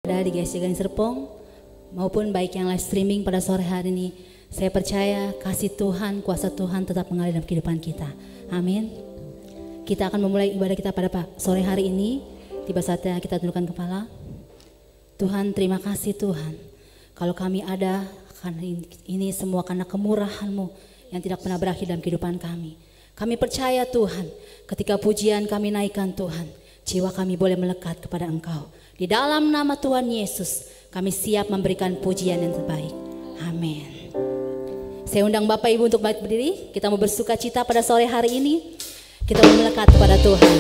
Ada di GSC Gading Serpong maupun baik yang live streaming pada sore hari ini, saya percaya kasih Tuhan, kuasa Tuhan tetap mengalir dalam kehidupan kita. Amin. Kita akan memulai ibadah kita pada sore hari ini. Tiba saatnya kita tundukkan kepala. Tuhan, terima kasih Tuhan, kalau kami ada karena ini semua karena kemurahan-Mu yang tidak pernah berakhir dalam kehidupan kami. Kami percaya Tuhan, ketika pujian kami naikkan Tuhan, jiwa kami boleh melekat kepada Engkau. Di dalam nama Tuhan Yesus, kami siap memberikan pujian yang terbaik. Amin. Saya undang Bapak Ibu untuk bangkit berdiri. Kita mau bersuka cita pada sore hari ini. Kita mau melekat kepada Tuhan.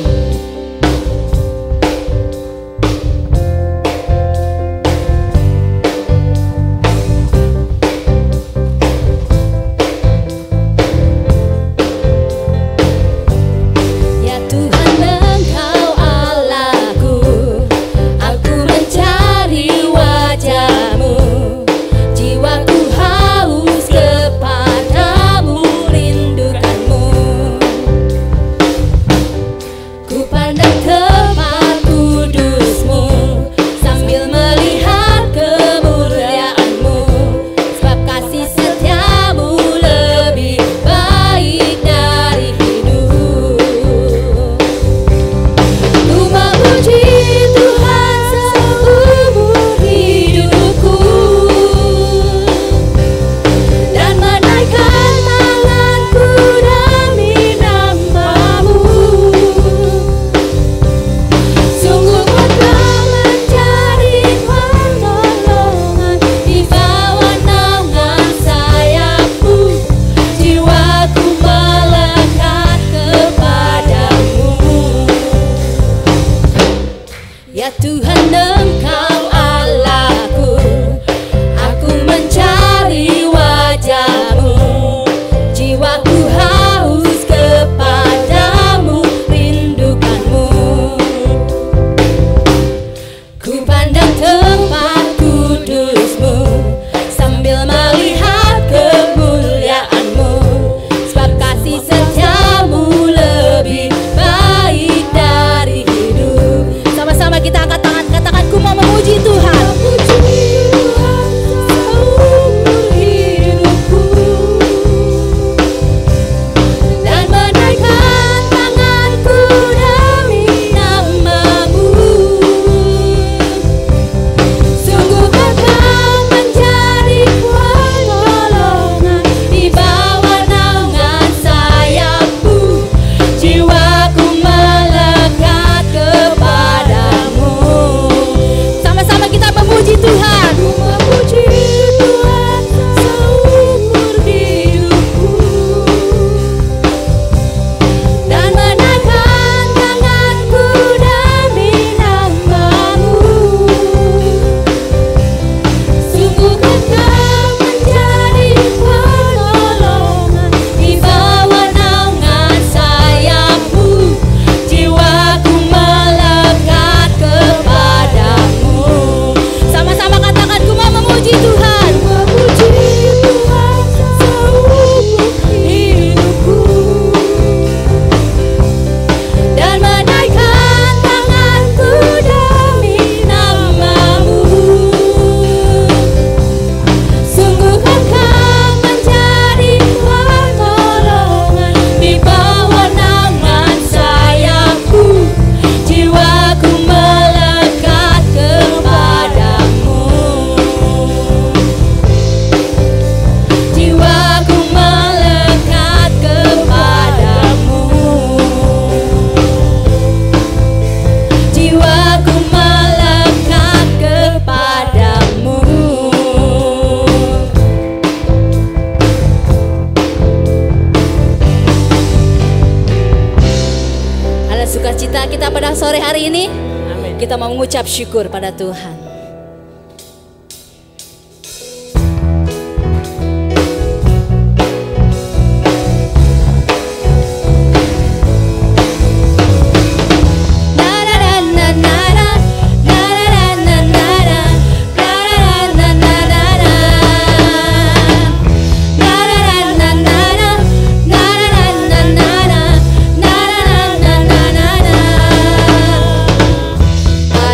Kita mau mengucap syukur pada Tuhan.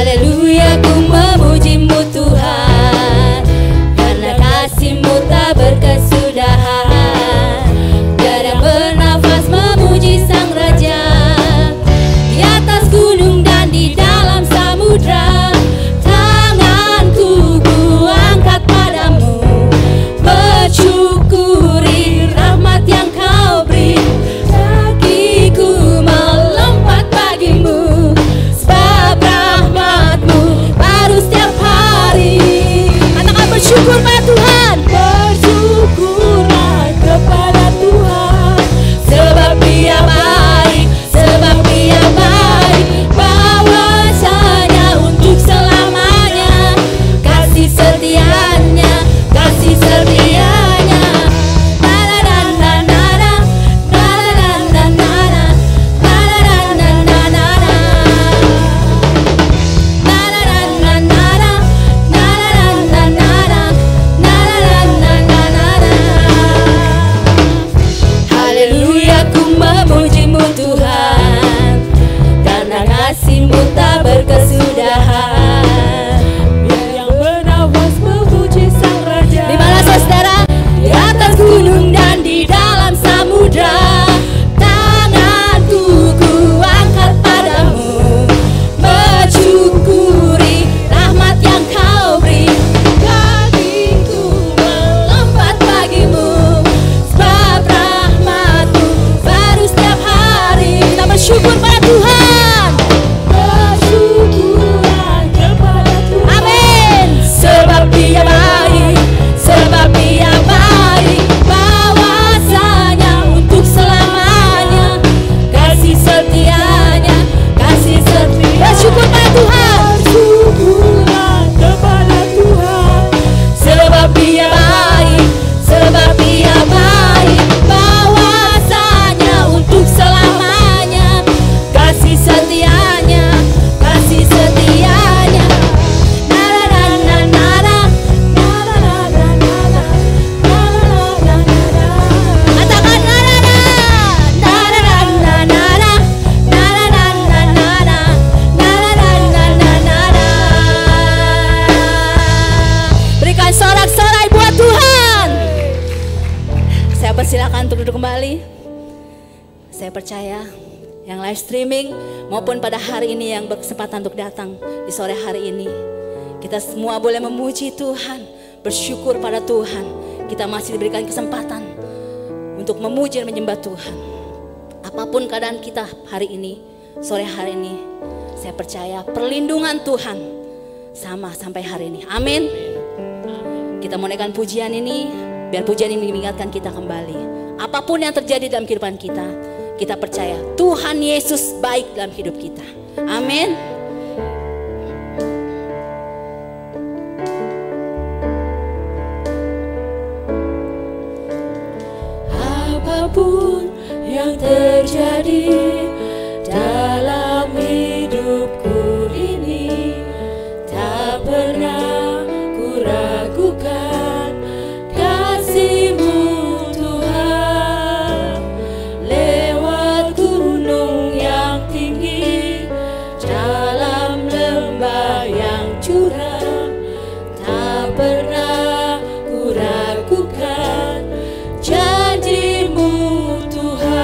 Haleluya, ku memuji Tuhan, karena kasih-Mu tak berkesudahan. Biar yang bernafas memuji Sang Raja. Di mana saudara? Di atas gunung dan di dalam samudra, tanganku ku angkat padamu, mensyukuri rahmat yang Kau beri. Kakiku melompat bagimu, sebab rahmat-Mu baru setiap hari. Kita bersyukur pada Tuhan. Bersyukurlah kepada Tuhan. Amin. Sebab Dia baik, sebab Dia baik, bahwasanya untuk selamanya kasih setianya, kasih setia. Bersyukur pada Tuhan. Bersyukurlah kepada Tuhan. Sebab Dia baik, sebab Dia baik, bahwasanya untuk selamanya kasih setianya, kasih setianya. Katakan berikan sorak-sorai buat Tuhan. Saya persilakan untuk duduk kembali. Saya percaya yang live streaming maupun pada hari ini yang berkesempatan untuk datang di sore hari ini, kita semua boleh memuji Tuhan, bersyukur pada Tuhan. Kita masih diberikan kesempatan untuk memuji dan menyembah Tuhan. Apapun keadaan kita hari ini, sore hari ini, saya percaya perlindungan Tuhan sama sampai hari ini. Amin. Kita mau naikkan pujian ini, biar pujian ini mengingatkan kita kembali. Apapun yang terjadi dalam kehidupan kita, kita percaya Tuhan Yesus baik dalam hidup kita. Amin. Apapun yang terjadi dalam hidupku ini, tak pernah ku ragukan kasih-Mu Tuhan. Lewat gunung yang tinggi, dalam lembah yang curam, tak pernah ku ragukan janji-Mu Tuhan.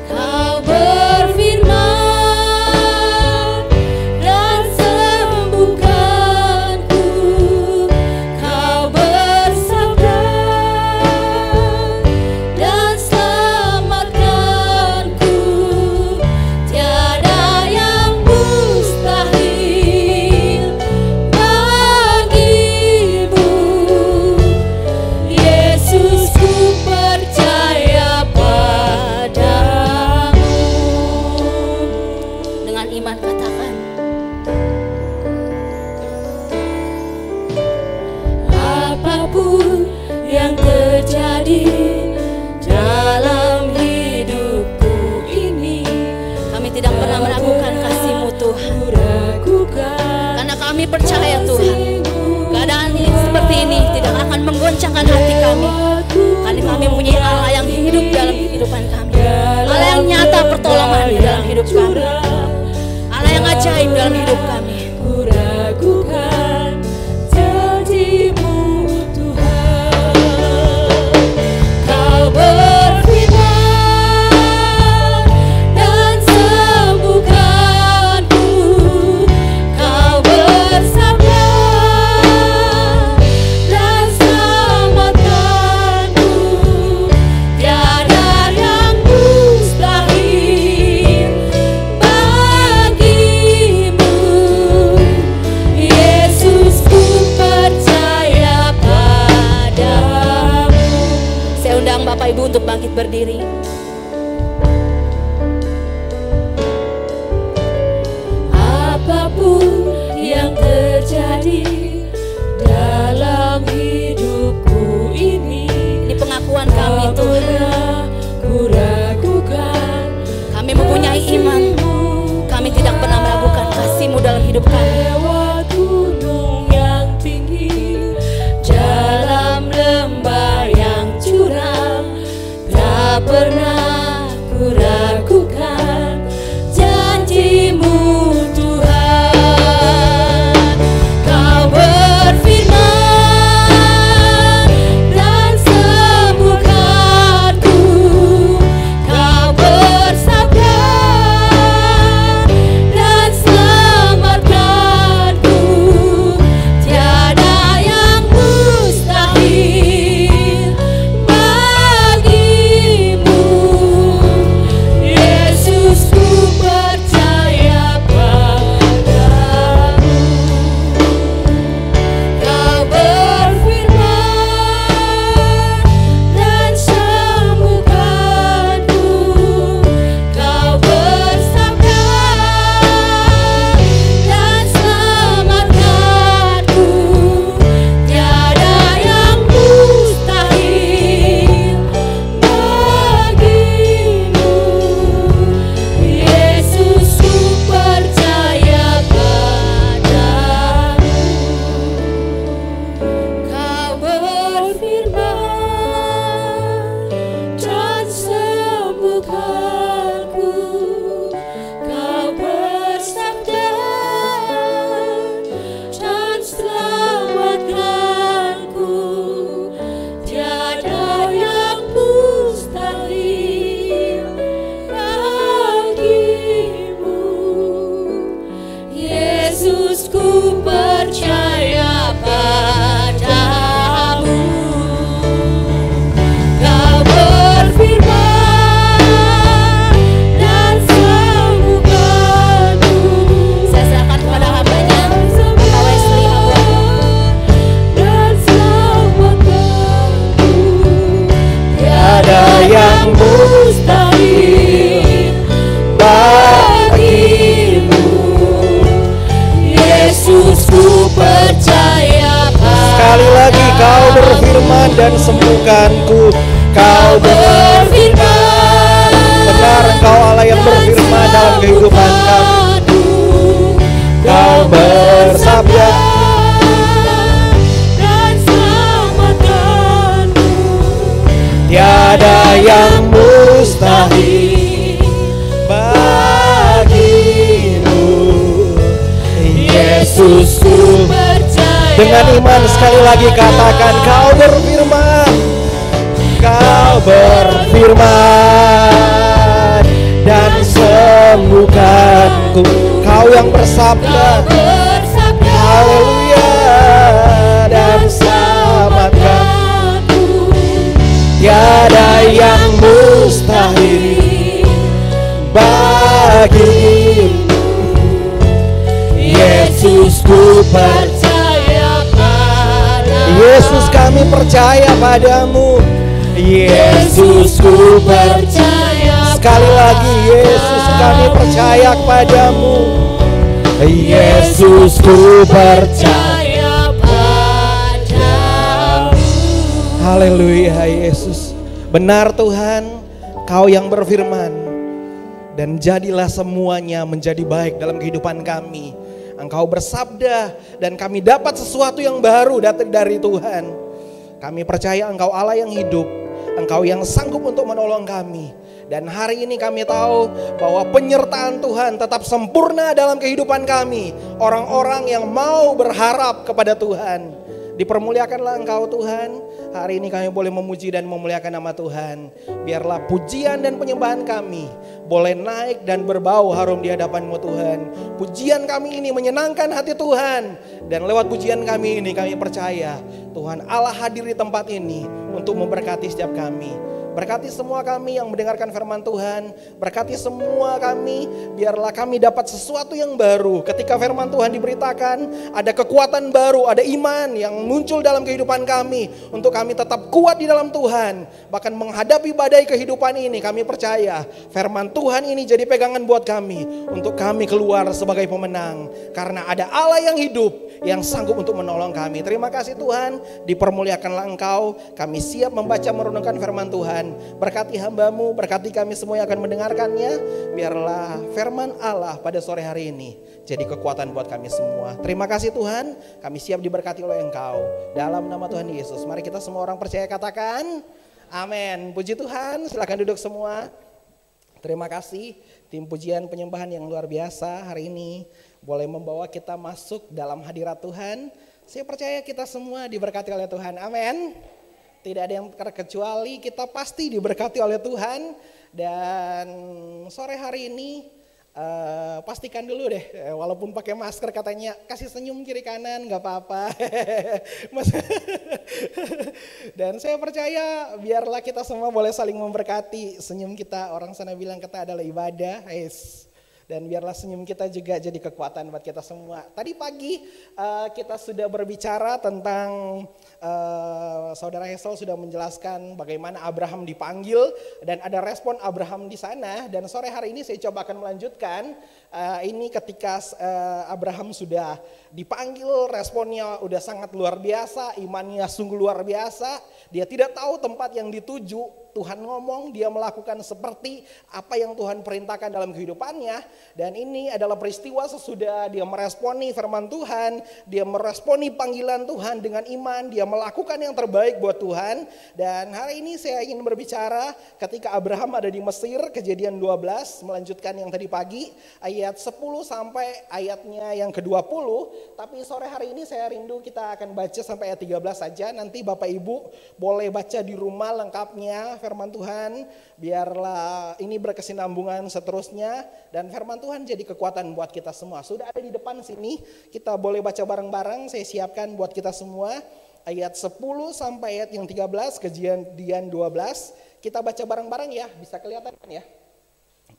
Kau berfirman dan sembuhkanku, Kau bersabda dan selamatkanku. Tiada yang mustahil bagimu, Yesus, ku percaya padamu. Dengan iman katakan, Apapun yang terjadi dalam hidupku ini, kami tidak pernah meragukan kasih-Mu Tuhan. ku ragukan Karena kami percaya Tuhan, keadaan ini seperti ini tidak akan menggoncangkan hati kami. Karena kami mempunyai Allah yang hidup dalam kehidupan kami, Allah yang nyata pertolongan dalam hidup kami, Allah yang ajaib dalam hidup kami. ku ragukan janji-Mu Tuhan. Kau berfirman dan sembuhkanku, Kau bersabda dan selamatkanku. Tiada yang mustahil bagimu, Yesus, ku percaya padamu. Saya undang Bapak Ibu untuk bangkit berdiri. Apapun yang terjadi dalam hidupku ini, Ini pengakuan kami tak Tuhan. pernah ku ragukan Kami mempunyai iman, kami tidak pernah meragukan kasih-Mu dalam hidup kami. lewat gunung yang tinggi, dalam lembah yang curam, tak pernah ragukan janji-Mu Tuhan. Kau berfirman dan sembuhkanku, Kau bersabda dan selamatkanku. Tiada yang mustahil bagimu, Yesus, ku percaya padamu. Kau berfirman dan sembuhkanku, Kau bersabda dan selamatkanku. Tiada yang mustahil bagimu, Yesus, ku percaya padamu. Kau berfirman dan sembuhkanku, Kau bersabda dan selamatkanku. Tiada yang mustahil bagimu, Yesus, ku percaya padamu. Kau berfirman dan sembuhkanku. Saya serahkan kepada hamba-Nya, Bapak Wesley dan selamatkanku. Tiada yang mustahil bagimu, Yesus, ku percaya padamu. sekali lagi Kau berfirman dan sembuhkanku. Kau berfirman, benar, Engkau Allah yang berfirman dalam kehidupan kami. Kau bersabda dan selamatkanku. tiada yang mustahil bagimu, Yesus, ku Percaya dengan iman sekali lagi katakan Kau berfirman, Kau berfirman dan sembuhkanku. Kau yang bersabda, bersabda haleluya, dan selamatkan. Tiada yang mustahil bagimu, Yesus, ku percaya padamu. Yesus, kami percaya padamu. Yesus, ku percaya. Sekali lagi, Yesus, kami percaya kepadamu. Yesus, ku percaya padamu. Haleluya, Yesus. Benar Tuhan, Kau yang berfirman, dan jadilah semuanya menjadi baik dalam kehidupan kami. Engkau bersabda dan kami dapat sesuatu yang baru dari Tuhan. Kami percaya Engkau Allah yang hidup, Engkau yang sanggup untuk menolong kami. Dan hari ini kami tahu bahwa penyertaan Tuhan tetap sempurna dalam kehidupan kami. Orang-orang yang mau berharap kepada Tuhan. Dipermuliakanlah Engkau Tuhan. Hari ini kami boleh memuji dan memuliakan nama Tuhan. Biarlah pujian dan penyembahan kami boleh naik dan berbau harum di hadapan-Mu Tuhan. Pujian kami ini menyenangkan hati Tuhan. Dan lewat pujian kami ini kami percaya Tuhan Allah hadir di tempat ini untuk memberkati setiap kami. Berkati semua kami yang mendengarkan firman Tuhan. Berkati semua kami, biarlah kami dapat sesuatu yang baru. Ketika firman Tuhan diberitakan, ada kekuatan baru, ada iman yang muncul dalam kehidupan kami. Untuk kami tetap kuat di dalam Tuhan. Bahkan menghadapi badai kehidupan ini, kami percaya firman Tuhan ini jadi pegangan buat kami. Untuk kami keluar sebagai pemenang. Karena ada Allah yang hidup, yang sanggup untuk menolong kami. Terima kasih Tuhan, dipermuliakanlah Engkau. Kami siap membaca merenungkan firman Tuhan. Berkati hamba-Mu, berkati kami semua yang akan mendengarkannya. Biarlah firman Allah pada sore hari ini jadi kekuatan buat kami semua. Terima kasih Tuhan, kami siap diberkati oleh Engkau. Dalam nama Tuhan Yesus, mari kita semua orang percaya katakan amin. Puji Tuhan, silakan duduk semua. Terima kasih tim pujian penyembahan yang luar biasa hari ini boleh membawa kita masuk dalam hadirat Tuhan. Saya percaya kita semua diberkati oleh Tuhan. Amin. Tidak ada yang terkecuali, kita pasti diberkati oleh Tuhan. Dan sore hari ini pastikan dulu deh, walaupun pakai masker katanya kasih senyum kiri kanan nggak apa-apa. Dan saya percaya biarlah kita semua boleh saling memberkati. Senyum kita, orang sana bilang kita adalah ibadah. Dan biarlah senyum kita juga jadi kekuatan buat kita semua. Tadi pagi kita sudah berbicara tentang Saudara Hesel sudah menjelaskan bagaimana Abraham dipanggil dan ada respon Abraham di sana. Dan sore hari ini saya coba akan melanjutkan. Ini ketika Abraham sudah dipanggil, responnya udah sangat luar biasa, imannya sungguh luar biasa. Dia tidak tahu tempat yang dituju. Tuhan ngomong, dia melakukan seperti apa yang Tuhan perintahkan dalam kehidupannya. Dan ini adalah peristiwa sesudah dia meresponi firman Tuhan, dia meresponi panggilan Tuhan dengan iman, dia melakukan yang terbaik buat Tuhan. Dan hari ini saya ingin berbicara ketika Abraham ada di Mesir, Kejadian 12, melanjutkan yang tadi pagi, ayat 10 sampai ayatnya yang ke-20. Tapi sore hari ini saya rindu kita akan baca sampai ayat 13 saja. Nanti Bapak Ibu boleh baca di rumah lengkapnya firman Tuhan, biarlah ini berkesinambungan seterusnya dan firman Tuhan jadi kekuatan buat kita semua. Sudah ada di depan sini, kita boleh baca bareng-bareng. Saya siapkan buat kita semua ayat 10 sampai ayat yang 13, Kejadian 12. Kita baca bareng-bareng ya, bisa kelihatan kan ya?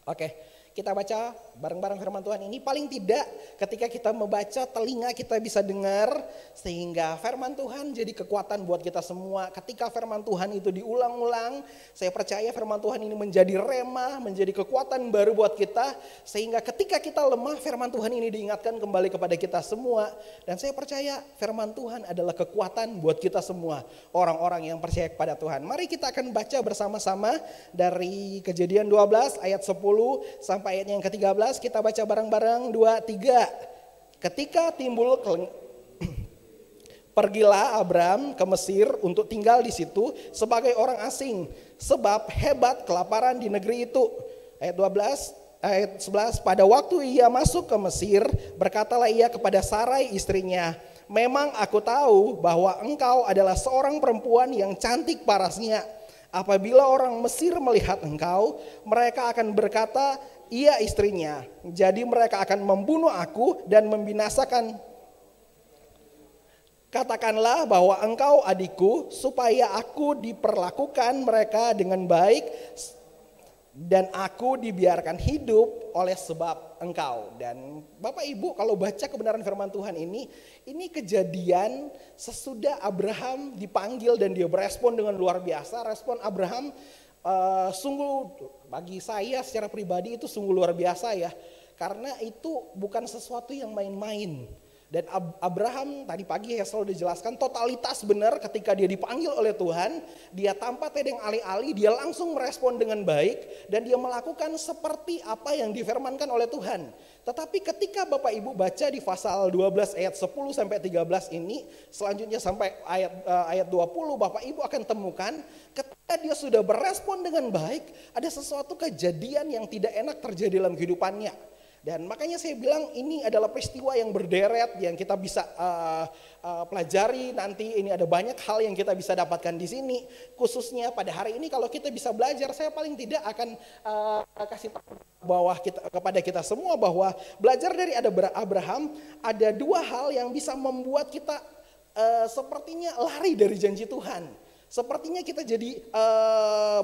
Oke. Kita baca bareng-bareng firman Tuhan ini. Paling tidak ketika kita membaca, telinga kita bisa dengar. Sehingga firman Tuhan jadi kekuatan buat kita semua. Ketika firman Tuhan itu diulang-ulang, saya percaya firman Tuhan ini menjadi rema, menjadi kekuatan baru buat kita. Sehingga ketika kita lemah, firman Tuhan ini diingatkan kembali kepada kita semua. Dan saya percaya firman Tuhan adalah kekuatan buat kita semua, orang-orang yang percaya kepada Tuhan. Mari kita akan baca bersama-sama dari Kejadian 12 ayat 10 sampai ayat yang ke-13, kita baca bareng-bareng 2, 3. Ketika timbul pergilah Abram ke Mesir untuk tinggal di situ sebagai orang asing, sebab hebat kelaparan di negeri itu. Ayat 12, ayat 11, pada waktu ia masuk ke Mesir, berkatalah ia kepada Sarai istrinya, memang aku tahu bahwa engkau adalah seorang perempuan yang cantik parasnya. Apabila orang Mesir melihat engkau, mereka akan berkata, ia istrinya. Jadi mereka akan membunuh aku dan membinasakan. Katakanlah bahwa engkau adikku, supaya aku diperlakukan mereka dengan baik dan aku dibiarkan hidup oleh sebab engkau. Dan Bapak Ibu kalau baca kebenaran firman Tuhan ini kejadian sesudah Abraham dipanggil dan dia berespon dengan luar biasa. Respon Abraham sungguh bagi saya secara pribadi itu sungguh luar biasa ya. Karena itu bukan sesuatu yang main-main. Dan Abraham tadi pagi Hesel udah jelaskan totalitas benar ketika dia dipanggil oleh Tuhan. Dia tanpa tedeng alih-alih, dia langsung merespon dengan baik. Dan dia melakukan seperti apa yang difirmankan oleh Tuhan. Tetapi ketika Bapak Ibu baca di pasal 12 ayat 10 sampai 13 ini. Selanjutnya sampai ayat 20 Bapak Ibu akan temukan. Ketika dia sudah berespon dengan baik, ada sesuatu kejadian yang tidak enak terjadi dalam kehidupannya. Dan makanya saya bilang ini adalah peristiwa yang berderet yang kita bisa pelajari nanti. Ini ada banyak hal yang kita bisa dapatkan di sini. Khususnya pada hari ini kalau kita bisa belajar, saya paling tidak akan kasih kepada kita semua bahwa belajar dari Abraham ada dua hal yang bisa membuat kita sepertinya lari dari janji Tuhan. Sepertinya kita jadi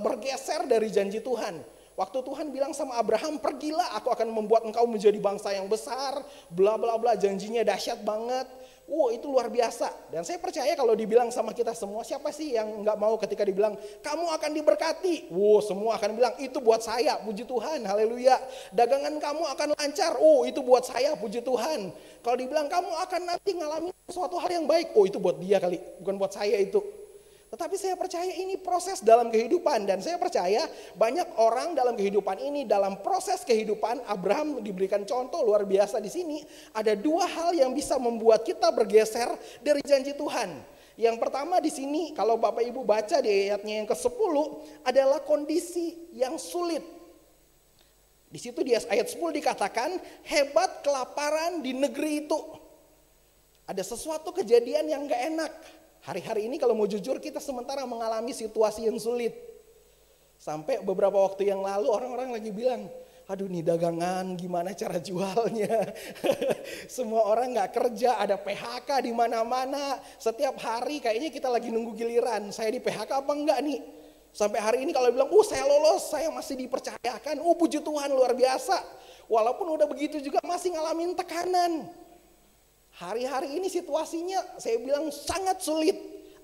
bergeser dari janji Tuhan. Waktu Tuhan bilang sama Abraham, pergilah aku akan membuat engkau menjadi bangsa yang besar, bla bla bla, janjinya dahsyat banget. Itu luar biasa. Dan saya percaya kalau dibilang sama kita semua, siapa sih yang nggak mau ketika dibilang kamu akan diberkati? Semua akan bilang itu buat saya, puji Tuhan, haleluya. Dagangan kamu akan lancar, itu buat saya, puji Tuhan. Kalau dibilang kamu akan nanti ngalami suatu hal yang baik, itu buat dia kali, bukan buat saya itu. Tetapi saya percaya ini proses dalam kehidupan dan saya percaya banyak orang dalam kehidupan ini, dalam proses kehidupan Abraham diberikan contoh luar biasa di sini. Ada dua hal yang bisa membuat kita bergeser dari janji Tuhan. Yang pertama di sini kalau Bapak Ibu baca di ayatnya yang ke-10 adalah kondisi yang sulit. Di situ di ayat 10 dikatakan, hebat kelaparan di negeri itu. Ada sesuatu kejadian yang gak enak. Hari-hari ini kalau mau jujur kita sementara mengalami situasi yang sulit. Sampai beberapa waktu yang lalu orang-orang lagi bilang, aduh nih dagangan gimana cara jualnya. Semua orang gak kerja, ada PHK di mana-mana. Setiap hari kayaknya kita lagi nunggu giliran. Saya di PHK apa enggak nih? Sampai hari ini kalau bilang, saya lolos, saya masih dipercayakan. Puji Tuhan luar biasa. Walaupun udah begitu juga masih ngalamin tekanan. Hari-hari ini situasinya saya bilang sangat sulit.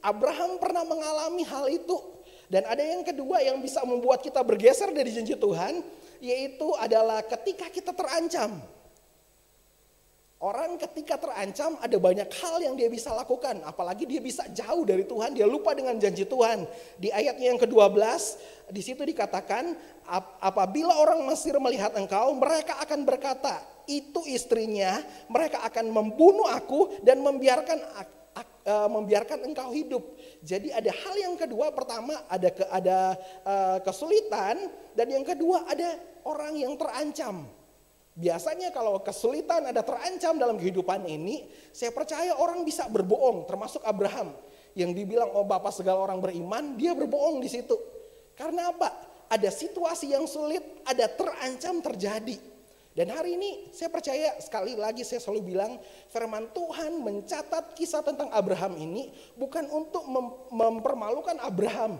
Abraham pernah mengalami hal itu. Dan ada yang kedua yang bisa membuat kita bergeser dari janji Tuhan, yaitu adalah ketika kita terancam. Orang ketika terancam ada banyak hal yang dia bisa lakukan. Apalagi dia bisa jauh dari Tuhan, dia lupa dengan janji Tuhan. Di ayatnya yang ke-12, di situ dikatakan, apabila orang Mesir melihat engkau, mereka akan berkata, itu istrinya, mereka akan membunuh aku dan membiarkan engkau hidup. Jadi ada hal yang kedua, pertama ada kesulitan, dan yang kedua ada orang yang terancam. Biasanya kalau kesulitan ada terancam dalam kehidupan ini, saya percaya orang bisa berbohong, termasuk Abraham yang dibilang bapak segala orang beriman, dia berbohong di situ. Karena apa? Ada situasi yang sulit, ada terancam terjadi. Dan hari ini saya percaya, sekali lagi saya selalu bilang, firman Tuhan mencatat kisah tentang Abraham ini bukan untuk mempermalukan Abraham.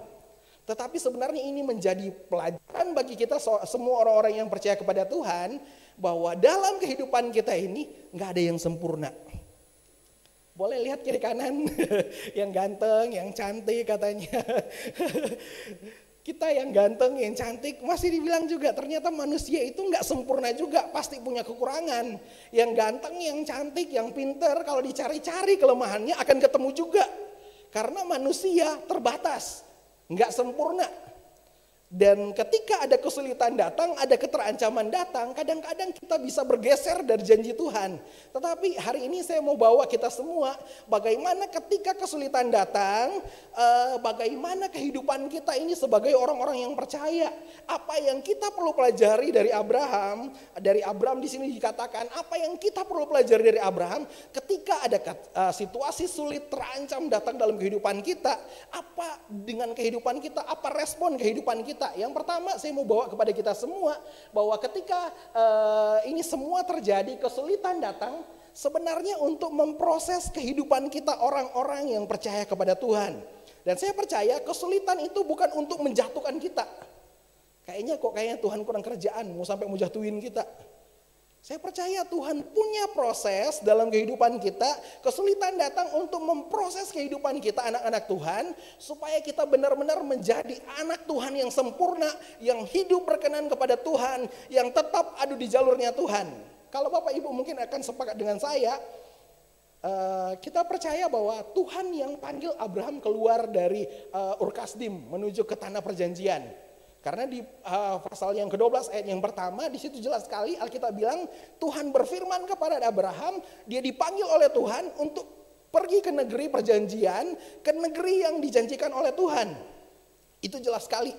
Tetapi sebenarnya ini menjadi pelajaran bagi kita semua orang-orang yang percaya kepada Tuhan, bahwa dalam kehidupan kita ini gak ada yang sempurna. Boleh lihat kiri kanan, yang ganteng, yang cantik katanya. Kita yang ganteng, yang cantik masih dibilang juga ternyata manusia itu gak sempurna juga, pasti punya kekurangan. Yang ganteng, yang cantik, yang pinter, kalau dicari-cari kelemahannya akan ketemu juga. Karena manusia terbatas, gak sempurna. Dan ketika ada kesulitan datang, ada keterancaman datang, kadang-kadang kita bisa bergeser dari janji Tuhan. Tetapi hari ini saya mau bawa kita semua, bagaimana ketika kesulitan datang, bagaimana kehidupan kita ini sebagai orang-orang yang percaya. Apa yang kita perlu pelajari dari Abraham, di sini dikatakan, apa yang kita perlu pelajari dari Abraham, ketika ada situasi sulit terancam datang dalam kehidupan kita, apa dengan kehidupan kita, apa respon kehidupan kita. Yang pertama saya mau bawa kepada kita semua bahwa ketika ini semua terjadi, kesulitan datang, sebenarnya untuk memproses kehidupan kita orang-orang yang percaya kepada Tuhan. Dan saya percaya kesulitan itu bukan untuk menjatuhkan kita. Kayaknya Tuhan kurang kerjaan, mau jatuhin kita. Saya percaya Tuhan punya proses dalam kehidupan kita. Kesulitan datang untuk memproses kehidupan kita anak-anak Tuhan. Supaya kita benar-benar menjadi anak Tuhan yang sempurna. Yang hidup berkenan kepada Tuhan. Yang tetap ada di jalurnya Tuhan. Kalau Bapak Ibu mungkin akan sepakat dengan saya. Kita percaya bahwa Tuhan yang panggil Abraham keluar dari Ur Kasdim menuju ke tanah perjanjian. Karena di pasal yang ke-12 ayat yang pertama, di situ jelas sekali Alkitab bilang Tuhan berfirman kepada Abraham, dia dipanggil oleh Tuhan untuk pergi ke negeri perjanjian, ke negeri yang dijanjikan oleh Tuhan. Itu jelas sekali.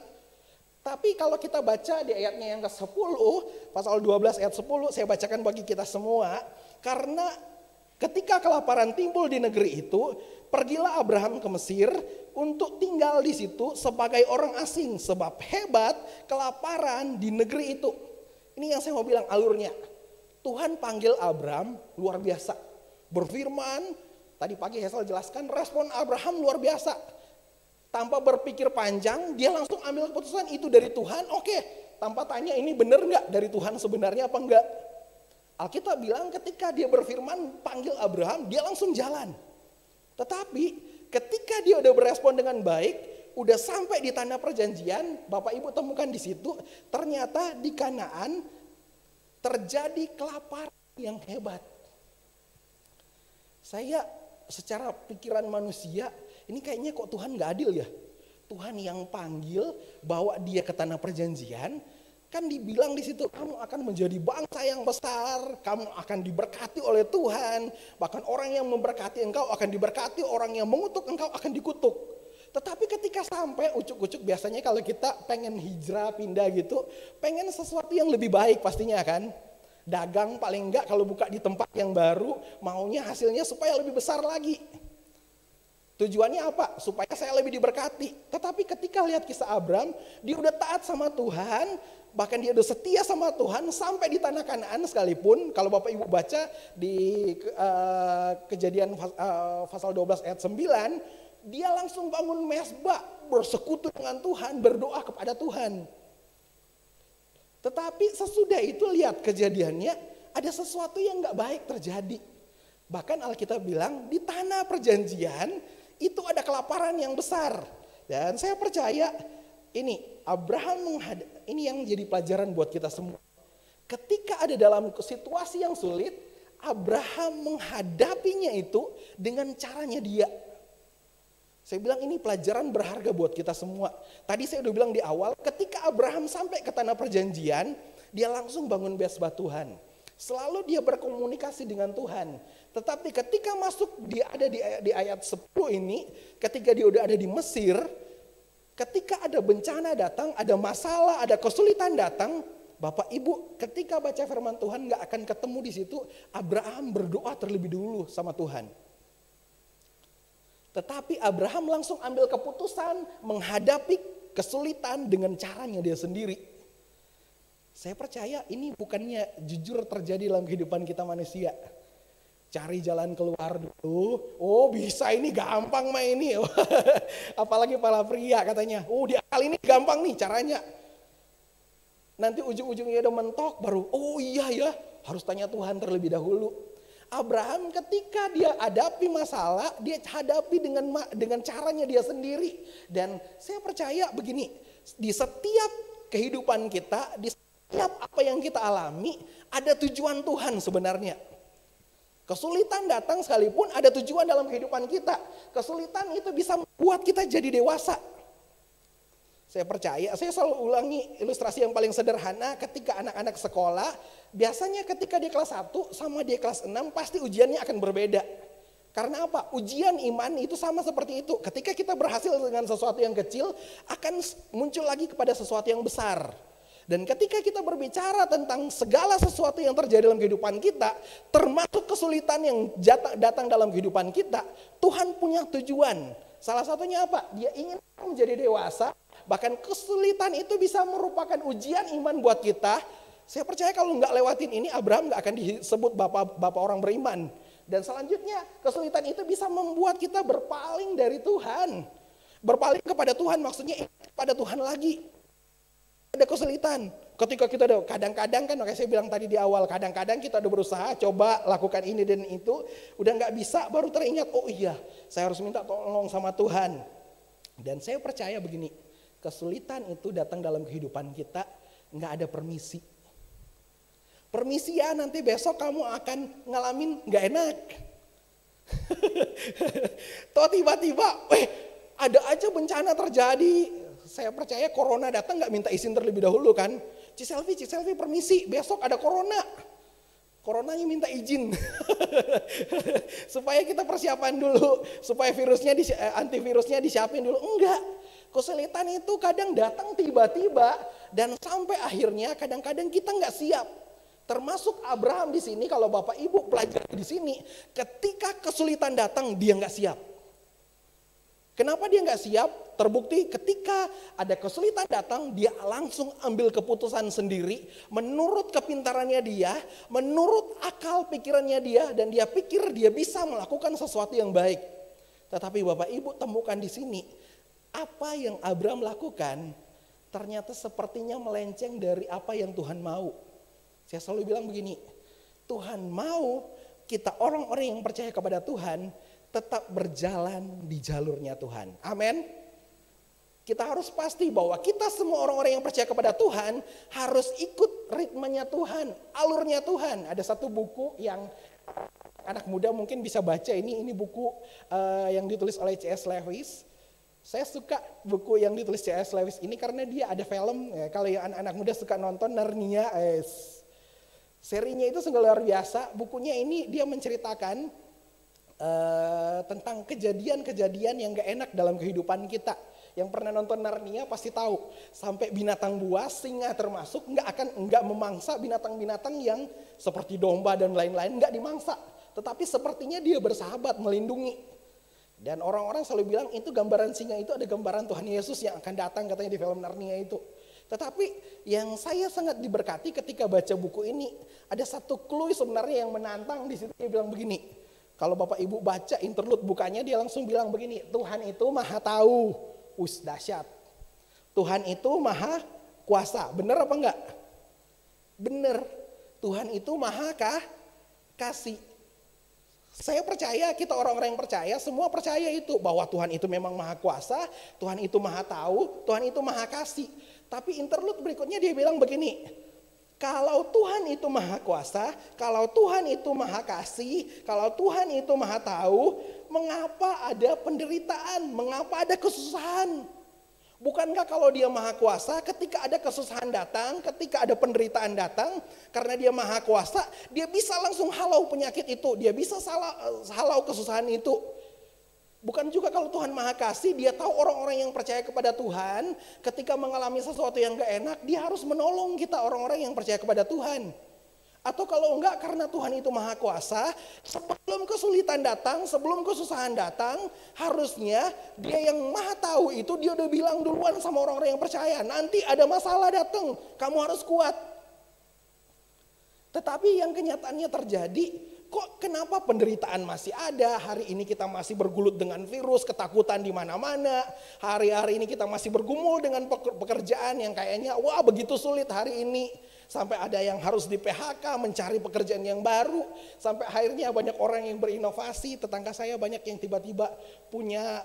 Tapi kalau kita baca di ayatnya yang ke-10, pasal 12 ayat 10, saya bacakan bagi kita semua. Karena ketika kelaparan timbul di negeri itu, pergilah Abraham ke Mesir untuk tinggal di situ sebagai orang asing. Sebab hebat kelaparan di negeri itu. Ini yang saya mau bilang alurnya. Tuhan panggil Abraham luar biasa. Berfirman, tadi pagi Hesel jelaskan, respon Abraham luar biasa. Tanpa berpikir panjang, dia langsung ambil keputusan itu dari Tuhan. Oke, tanpa tanya ini benar gak dari Tuhan sebenarnya apa enggak. Alkitab bilang ketika dia berfirman panggil Abraham, dia langsung jalan. Tetapi ketika dia udah berespon dengan baik, udah sampai di tanah perjanjian, Bapak Ibu temukan di situ, ternyata di Kanaan terjadi kelaparan yang hebat. Saya secara pikiran manusia, ini kayaknya kok Tuhan gak adil ya. Tuhan yang panggil, bawa dia ke tanah perjanjian, kan dibilang di situ kamu akan menjadi bangsa yang besar, kamu akan diberkati oleh Tuhan, bahkan orang yang memberkati engkau akan diberkati, orang yang mengutuk engkau akan dikutuk. Tetapi ketika sampai ucuk-ucuk, biasanya kalau kita pengen hijrah, pindah gitu, pengen sesuatu yang lebih baik pastinya kan. Dagang paling enggak kalau buka di tempat yang baru, maunya hasilnya supaya lebih besar lagi. Tujuannya apa? Supaya saya lebih diberkati. Tetapi ketika lihat kisah Abram, dia udah taat sama Tuhan, bahkan dia udah setia sama Tuhan sampai di tanah Kanaan sekalipun. Kalau Bapak Ibu baca di Kejadian pasal 12 ayat 9, dia langsung bangun mezbah, bersekutu dengan Tuhan, berdoa kepada Tuhan. Tetapi sesudah itu lihat kejadiannya, ada sesuatu yang gak baik terjadi. Bahkan Alkitab bilang di tanah perjanjian itu ada kelaparan yang besar. Dan saya percaya ini ini yang jadi pelajaran buat kita semua. Ketika ada dalam situasi yang sulit, Abraham menghadapinya itu dengan caranya dia. Saya bilang ini pelajaran berharga buat kita semua. Tadi saya udah bilang di awal, ketika Abraham sampai ke tanah perjanjian, dia langsung bangun mezbah Tuhan. Selalu dia berkomunikasi dengan Tuhan. Tetapi ketika masuk dia ada di ayat 10 ini, ketika dia udah ada di Mesir, ketika ada bencana datang, ada masalah, ada kesulitan datang, Bapak Ibu ketika baca firman Tuhan gak akan ketemu di situ Abraham berdoa terlebih dulu sama Tuhan. Tetapi Abraham langsung ambil keputusan menghadapi kesulitan dengan caranya dia sendiri. Saya percaya ini bukannya jujur terjadi dalam kehidupan kita manusia. Cari jalan keluar dulu. Oh bisa ini gampang mah ini. Apalagi para pria katanya. Oh di akal ini gampang nih caranya. Nanti ujung-ujungnya udah mentok baru. Oh iya ya harus tanya Tuhan terlebih dahulu. Abraham ketika dia hadapi masalah, dia hadapi dengan caranya dia sendiri. Dan saya percaya begini, di setiap kehidupan kita, di setiap apa yang kita alami, ada tujuan Tuhan sebenarnya. Kesulitan datang sekalipun ada tujuan dalam kehidupan kita. Kesulitan itu bisa membuat kita jadi dewasa. Saya percaya, saya selalu ulangi ilustrasi yang paling sederhana ketika anak-anak sekolah, biasanya ketika dia kelas 1 sama dia kelas 6 pasti ujiannya akan berbeda. Karena apa? Ujian iman itu sama seperti itu. Ketika kita berhasil dengan sesuatu yang kecil, akan muncul lagi kepada sesuatu yang besar. Dan ketika kita berbicara tentang segala sesuatu yang terjadi dalam kehidupan kita, termasuk kesulitan yang datang dalam kehidupan kita, Tuhan punya tujuan. Salah satunya apa? Dia ingin menjadi dewasa. Bahkan kesulitan itu bisa merupakan ujian iman buat kita. Saya percaya kalau nggak lewatin ini, Abraham nggak akan disebut bapak orang beriman. Dan selanjutnya kesulitan itu bisa membuat kita berpaling dari Tuhan. Berpaling kepada Tuhan maksudnya kepada Tuhan lagi. Ada kesulitan. Ketika kita ada kadang-kadang kan, kayak saya bilang tadi di awal, kadang-kadang kita udah berusaha coba lakukan ini dan itu, udah nggak bisa, baru teringat, oh iya, saya harus minta tolong sama Tuhan. Dan saya percaya begini, kesulitan itu datang dalam kehidupan kita, nggak ada permisi. Permisi ya nanti besok kamu akan ngalamin nggak enak. Toh tiba-tiba, ada aja bencana terjadi. Saya percaya corona datang nggak minta izin terlebih dahulu kan. Ciselvi permisi, besok ada corona. Coronanya minta izin. Supaya kita persiapan dulu, supaya antivirusnya disiapin dulu. Enggak. Kesulitan itu kadang datang tiba-tiba dan sampai akhirnya kadang-kadang kita nggak siap. Termasuk Abraham di sini, kalau Bapak Ibu pelajari di sini, ketika kesulitan datang dia nggak siap. Kenapa dia nggak siap? Terbukti ketika ada kesulitan datang, dia langsung ambil keputusan sendiri, menurut kepintarannya dia, menurut akal pikirannya dia, dan dia pikir dia bisa melakukan sesuatu yang baik. Tetapi Bapak Ibu temukan di sini, apa yang Abraham lakukan ternyata sepertinya melenceng dari apa yang Tuhan mau. Saya selalu bilang begini, Tuhan mau kita orang-orang yang percaya kepada Tuhan tetap berjalan di jalurnya Tuhan. Amin. Kita harus pasti bahwa kita semua orang-orang yang percaya kepada Tuhan harus ikut ritmenya Tuhan, alurnya Tuhan. Ada satu buku yang anak muda mungkin bisa baca, ini buku yang ditulis oleh C.S. Lewis. Saya suka buku yang ditulis C.S. Lewis ini karena dia ada film. Kalau yang anak-anak muda suka nonton Narnia, serinya itu sungguh luar biasa. Bukunya ini dia menceritakan tentang kejadian-kejadian yang gak enak dalam kehidupan kita. Yang pernah nonton Narnia pasti tahu, sampai binatang buas, singa termasuk nggak memangsa binatang-binatang yang seperti domba dan lain-lain, nggak dimangsa. Tetapi sepertinya dia bersahabat, melindungi. Dan orang-orang selalu bilang itu gambaran singa itu ada gambaran Tuhan Yesus yang akan datang katanya di film Narnia itu. Tetapi yang saya sangat diberkati ketika baca buku ini, ada satu clue sebenarnya yang menantang di situ. Dia bilang begini, kalau Bapak Ibu baca interlude bukanya dia langsung bilang begini, Tuhan itu maha tahu. Dahsyat. Tuhan itu maha kuasa. Benar apa enggak? Benar. Tuhan itu maha kasih. Saya percaya, kita orang-orang yang percaya, semua percaya itu. Bahwa Tuhan itu memang maha kuasa, Tuhan itu maha tahu, Tuhan itu maha kasih. Tapi interlude berikutnya dia bilang begini, kalau Tuhan itu maha kuasa, kalau Tuhan itu maha kasih, kalau Tuhan itu maha tahu, mengapa ada penderitaan, mengapa ada kesusahan? Bukankah kalau dia maha kuasa, ketika ada kesusahan datang, ketika ada penderitaan datang, karena dia maha kuasa, dia bisa langsung halau penyakit itu, dia bisa halau kesusahan itu. Bukan juga kalau Tuhan maha kasih, dia tahu orang-orang yang percaya kepada Tuhan, ketika mengalami sesuatu yang gak enak, dia harus menolong kita orang-orang yang percaya kepada Tuhan. Atau kalau enggak karena Tuhan itu maha kuasa, sebelum kesulitan datang, sebelum kesusahan datang, harusnya dia yang maha tahu itu dia udah bilang duluan sama orang-orang yang percaya, nanti ada masalah datang, kamu harus kuat. Tetapi yang kenyataannya terjadi, kok kenapa penderitaan masih ada? Hari ini kita masih bergulut dengan virus, ketakutan di mana-mana. Hari-hari ini kita masih bergumul dengan pekerjaan yang kayaknya wah begitu sulit hari ini. Sampai ada yang harus di PHK, mencari pekerjaan yang baru. Sampai akhirnya banyak orang yang berinovasi. Tetangga saya banyak yang tiba-tiba punya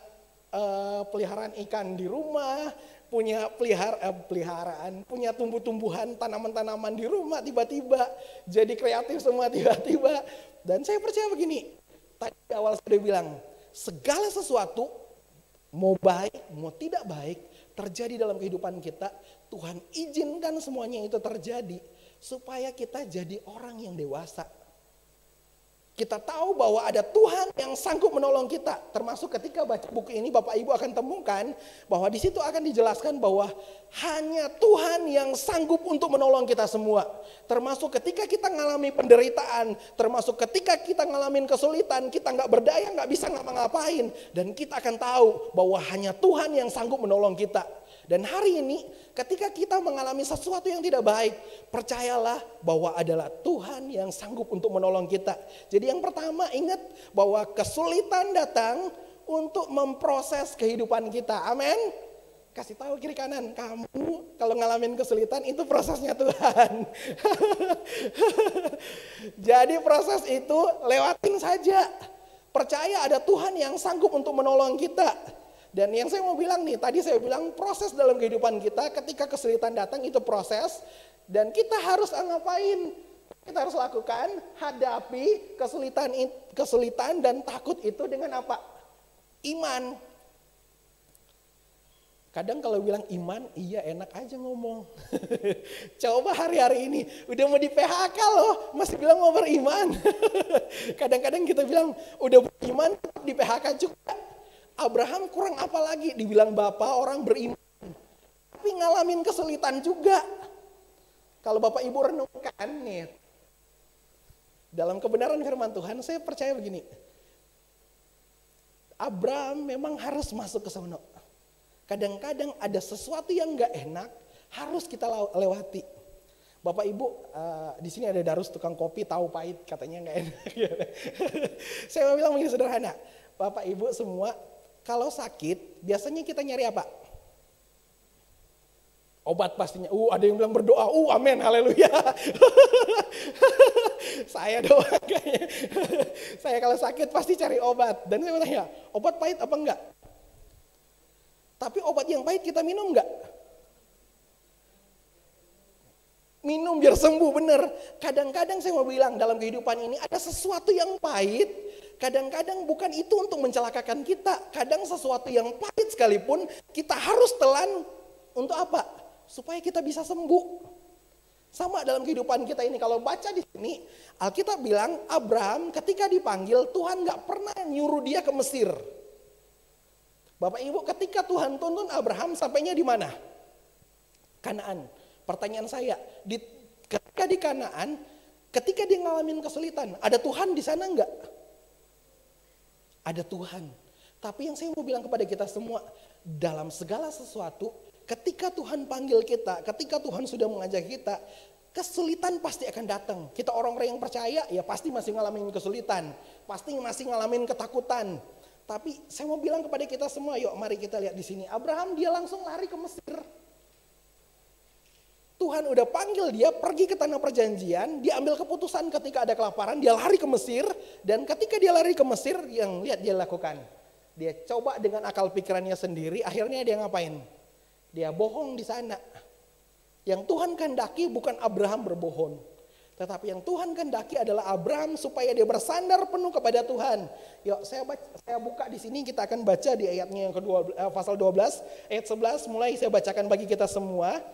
peliharaan ikan di rumah, punya peliharaan, punya tumbuh-tumbuhan, tanaman-tanaman di rumah tiba-tiba. Jadi kreatif semua tiba-tiba. Dan saya percaya begini, tadi awal saya bilang, segala sesuatu mau baik, mau tidak baik, terjadi dalam kehidupan kita, Tuhan izinkan semuanya itu terjadi supaya kita jadi orang yang dewasa. Kita tahu bahwa ada Tuhan yang sanggup menolong kita. Termasuk ketika baca buku ini Bapak Ibu akan temukan bahwa di situ akan dijelaskan bahwa hanya Tuhan yang sanggup untuk menolong kita semua. Termasuk ketika kita mengalami penderitaan, termasuk ketika kita ngalamin kesulitan, kita nggak berdaya, nggak bisa ngapa-ngapain, dan kita akan tahu bahwa hanya Tuhan yang sanggup menolong kita. Dan hari ini ketika kita mengalami sesuatu yang tidak baik, percayalah bahwa adalah Tuhan yang sanggup untuk menolong kita. Jadi yang pertama ingat bahwa kesulitan datang untuk memproses kehidupan kita. Amin. Kasih tahu kiri kanan, kamu kalau ngalamin kesulitan itu prosesnya Tuhan. Jadi proses itu lewatin saja. Percaya ada Tuhan yang sanggup untuk menolong kita. Dan yang saya mau bilang nih, tadi saya bilang proses dalam kehidupan kita ketika kesulitan datang itu proses. Dan kita harus ngapain? Kita harus lakukan, hadapi kesulitan dan takut itu dengan apa? Iman. Kadang kalau bilang iman, iya enak aja ngomong. Coba hari-hari ini, udah mau di PHK loh, masih bilang mau beriman. Kadang-kadang kita bilang, udah beriman, di PHK juga. Abraham kurang apa lagi, dibilang bapak orang beriman. Tapi ngalamin kesulitan juga. Kalau Bapak Ibu renungkan nih, dalam kebenaran firman Tuhan, saya percaya begini. Abraham memang harus masuk ke sana. Kadang-kadang ada sesuatu yang gak enak, harus kita lewati. Bapak Ibu, di sini ada Darus tukang kopi, tahu pahit, katanya gak enak. Saya mau bilang begini sederhana. Bapak Ibu semua, kalau sakit, biasanya kita nyari apa? Obat pastinya. Ada yang bilang berdoa. Amin, haleluya. Saya doa kayaknya. Saya kalau sakit pasti cari obat. Dan saya bertanya, obat pahit apa enggak? Tapi obat yang pahit kita minum enggak? Minum biar sembuh, bener. Kadang-kadang saya mau bilang dalam kehidupan ini ada sesuatu yang pahit. Kadang-kadang bukan itu untuk mencelakakan kita. Kadang sesuatu yang pahit sekalipun kita harus telan untuk apa? Supaya kita bisa sembuh. Sama dalam kehidupan kita ini, kalau baca di sini, Alkitab bilang Abraham ketika dipanggil Tuhan gak pernah nyuruh dia ke Mesir. Bapak Ibu, ketika Tuhan tuntun Abraham sampainya di mana? Kanaan. Pertanyaan saya, ketika di Kanaan, ketika dia ngalamin kesulitan, ada Tuhan di sana enggak? Ada Tuhan. Tapi yang saya mau bilang kepada kita semua, dalam segala sesuatu, ketika Tuhan panggil kita, ketika Tuhan sudah mengajak kita, kesulitan pasti akan datang. Kita orang-orang yang percaya, ya pasti masih ngalamin kesulitan, pasti masih ngalamin ketakutan. Tapi saya mau bilang kepada kita semua, yuk mari kita lihat di sini. Abraham dia langsung lari ke Mesir. Tuhan udah panggil dia pergi ke tanah perjanjian, dia ambil keputusan ketika ada kelaparan, dia lari ke Mesir. Dan ketika dia lari ke Mesir, yang lihat dia lakukan. Dia coba dengan akal pikirannya sendiri, akhirnya dia ngapain? Dia bohong di sana. Yang Tuhan kehendaki bukan Abraham berbohong. Tetapi yang Tuhan kehendaki adalah Abraham supaya dia bersandar penuh kepada Tuhan. Yuk saya buka di sini, kita akan baca di ayatnya yang kedua, pasal 12 ayat 11 mulai saya bacakan bagi kita semua.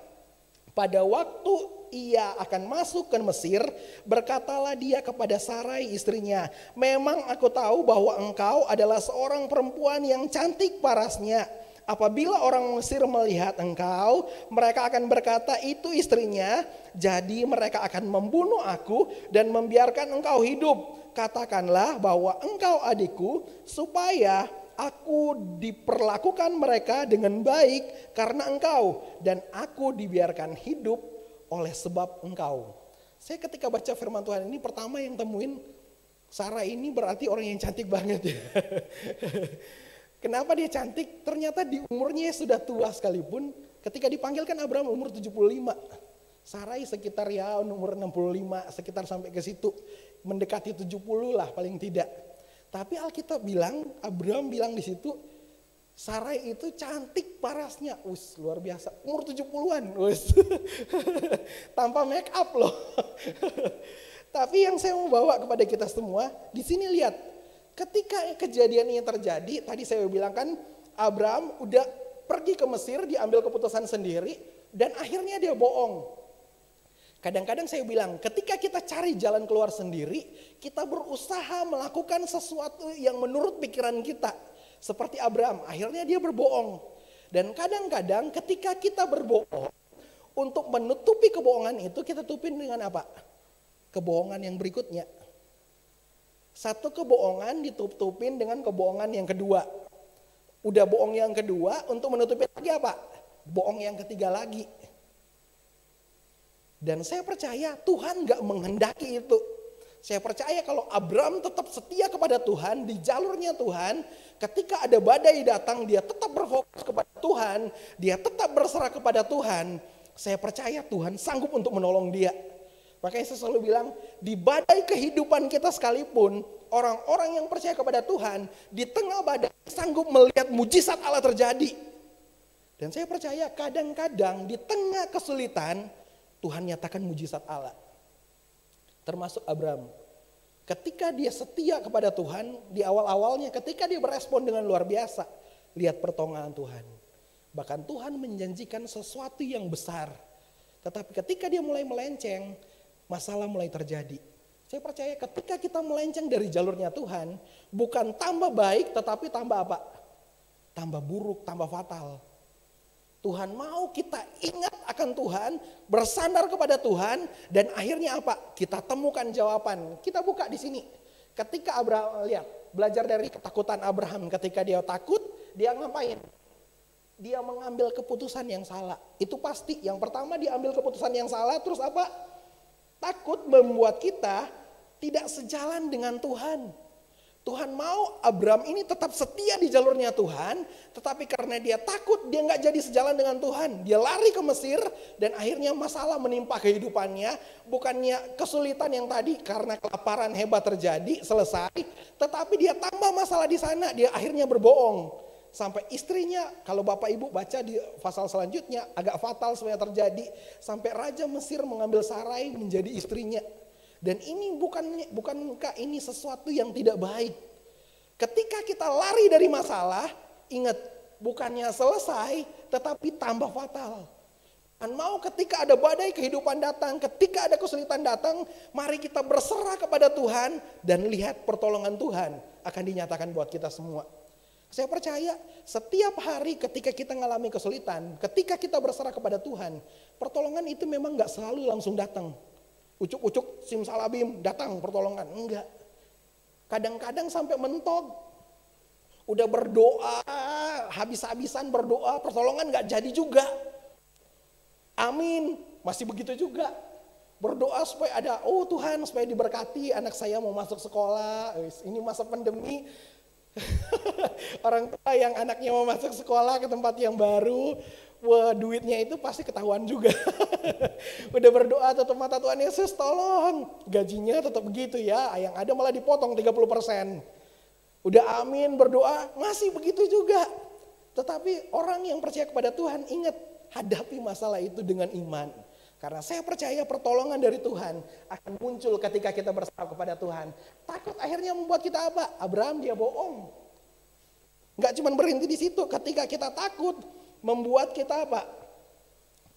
Pada waktu ia akan masuk ke Mesir, berkatalah dia kepada Sarai istrinya, memang aku tahu bahwa engkau adalah seorang perempuan yang cantik parasnya. Apabila orang Mesir melihat engkau, mereka akan berkata itu istrinya, jadi mereka akan membunuh aku dan membiarkan engkau hidup. Katakanlah bahwa engkau adikku, supaya aku diperlakukan mereka dengan baik karena engkau, dan aku dibiarkan hidup oleh sebab engkau. Saya ketika baca firman Tuhan ini pertama yang temuin, Sarah ini berarti orang yang cantik banget ya. Kenapa dia cantik? Ternyata di umurnya sudah tua sekalipun. Ketika dipanggil kan Abraham umur 75. Sarai sekitar ya umur 65, sekitar sampai ke situ. Mendekati 70 lah paling tidak. Tapi Alkitab bilang, Abraham bilang di situ, Sarai itu cantik parasnya. Luar biasa. Umur 70-an. Tanpa make up loh. Tapi yang saya mau bawa kepada kita semua, di sini lihat. Ketika kejadian ini terjadi, tadi saya bilang kan Abraham udah pergi ke Mesir, diambil keputusan sendiri, dan akhirnya dia bohong. Kadang-kadang saya bilang, ketika kita cari jalan keluar sendiri, kita berusaha melakukan sesuatu yang menurut pikiran kita. Seperti Abraham, akhirnya dia berbohong. Dan kadang-kadang ketika kita berbohong, untuk menutupi kebohongan itu, kita tutupin dengan apa? Kebohongan yang berikutnya. Satu kebohongan ditutupin dengan kebohongan yang kedua. Udah bohong yang kedua, untuk menutupi lagi apa? Bohong yang ketiga lagi. Dan saya percaya Tuhan gak menghendaki itu. Saya percaya kalau Abraham tetap setia kepada Tuhan, di jalurnya Tuhan, ketika ada badai datang, dia tetap berfokus kepada Tuhan, dia tetap berserah kepada Tuhan. Saya percaya Tuhan sanggup untuk menolong dia. Makanya saya selalu bilang, di badai kehidupan kita sekalipun, orang-orang yang percaya kepada Tuhan, di tengah badai sanggup melihat mujizat Allah terjadi. Dan saya percaya kadang-kadang di tengah kesulitan, Tuhan nyatakan mujizat Allah. Termasuk Abraham. Ketika dia setia kepada Tuhan, di awal-awalnya ketika dia berespon dengan luar biasa, lihat pertolongan Tuhan. Bahkan Tuhan menjanjikan sesuatu yang besar. Tetapi ketika dia mulai melenceng, masalah mulai terjadi. Saya percaya ketika kita melenceng dari jalurnya Tuhan, bukan tambah baik tetapi tambah apa? Tambah buruk, tambah fatal. Tuhan mau kita ingat akan Tuhan, bersandar kepada Tuhan, dan akhirnya apa? Kita temukan jawaban. Kita buka di sini. Ketika Abraham, lihat, belajar dari ketakutan Abraham. Ketika dia takut, dia ngapain? Dia mengambil keputusan yang salah. Itu pasti. Yang pertama dia ambil keputusan yang salah, terus apa? Takut membuat kita tidak sejalan dengan Tuhan. Tuhan mau Abraham ini tetap setia di jalurnya Tuhan, tetapi karena dia takut, dia nggak jadi sejalan dengan Tuhan. Dia lari ke Mesir dan akhirnya masalah menimpa kehidupannya. Bukannya kesulitan yang tadi karena kelaparan hebat terjadi, selesai. Tetapi dia tambah masalah di sana, dia akhirnya berbohong. Sampai istrinya, kalau Bapak Ibu baca di pasal selanjutnya, agak fatal sebenarnya terjadi. Sampai Raja Mesir mengambil Sarai menjadi istrinya. Dan ini bukankah ini sesuatu yang tidak baik. Ketika kita lari dari masalah, ingat bukannya selesai tetapi tambah fatal. Tuhan mau ketika ada badai kehidupan datang, ketika ada kesulitan datang, mari kita berserah kepada Tuhan dan lihat pertolongan Tuhan akan dinyatakan buat kita semua. Saya percaya setiap hari ketika kita mengalami kesulitan, ketika kita berserah kepada Tuhan, pertolongan itu memang gak selalu langsung datang. Ucuk-ucuk simsalabim datang pertolongan, enggak. Kadang-kadang sampai mentok. Udah berdoa, habis-habisan berdoa, pertolongan gak jadi juga. Amin, masih begitu juga. Berdoa supaya ada, oh Tuhan supaya diberkati anak saya mau masuk sekolah. Ini masa pandemi. Orang tua yang anaknya mau masuk sekolah ke tempat yang baru, wah duitnya itu pasti ketahuan juga. Udah berdoa tutup mata, Tuhan Yesus tolong. Gajinya tetap begitu ya, yang ada malah dipotong 30%. Udah amin berdoa, masih begitu juga. Tetapi orang yang percaya kepada Tuhan, ingat, hadapi masalah itu dengan iman. Karena saya percaya pertolongan dari Tuhan akan muncul ketika kita berserah kepada Tuhan. Takut akhirnya membuat kita apa? Abraham dia bohong. Enggak cuma berhenti di situ, ketika kita takut membuat kita apa?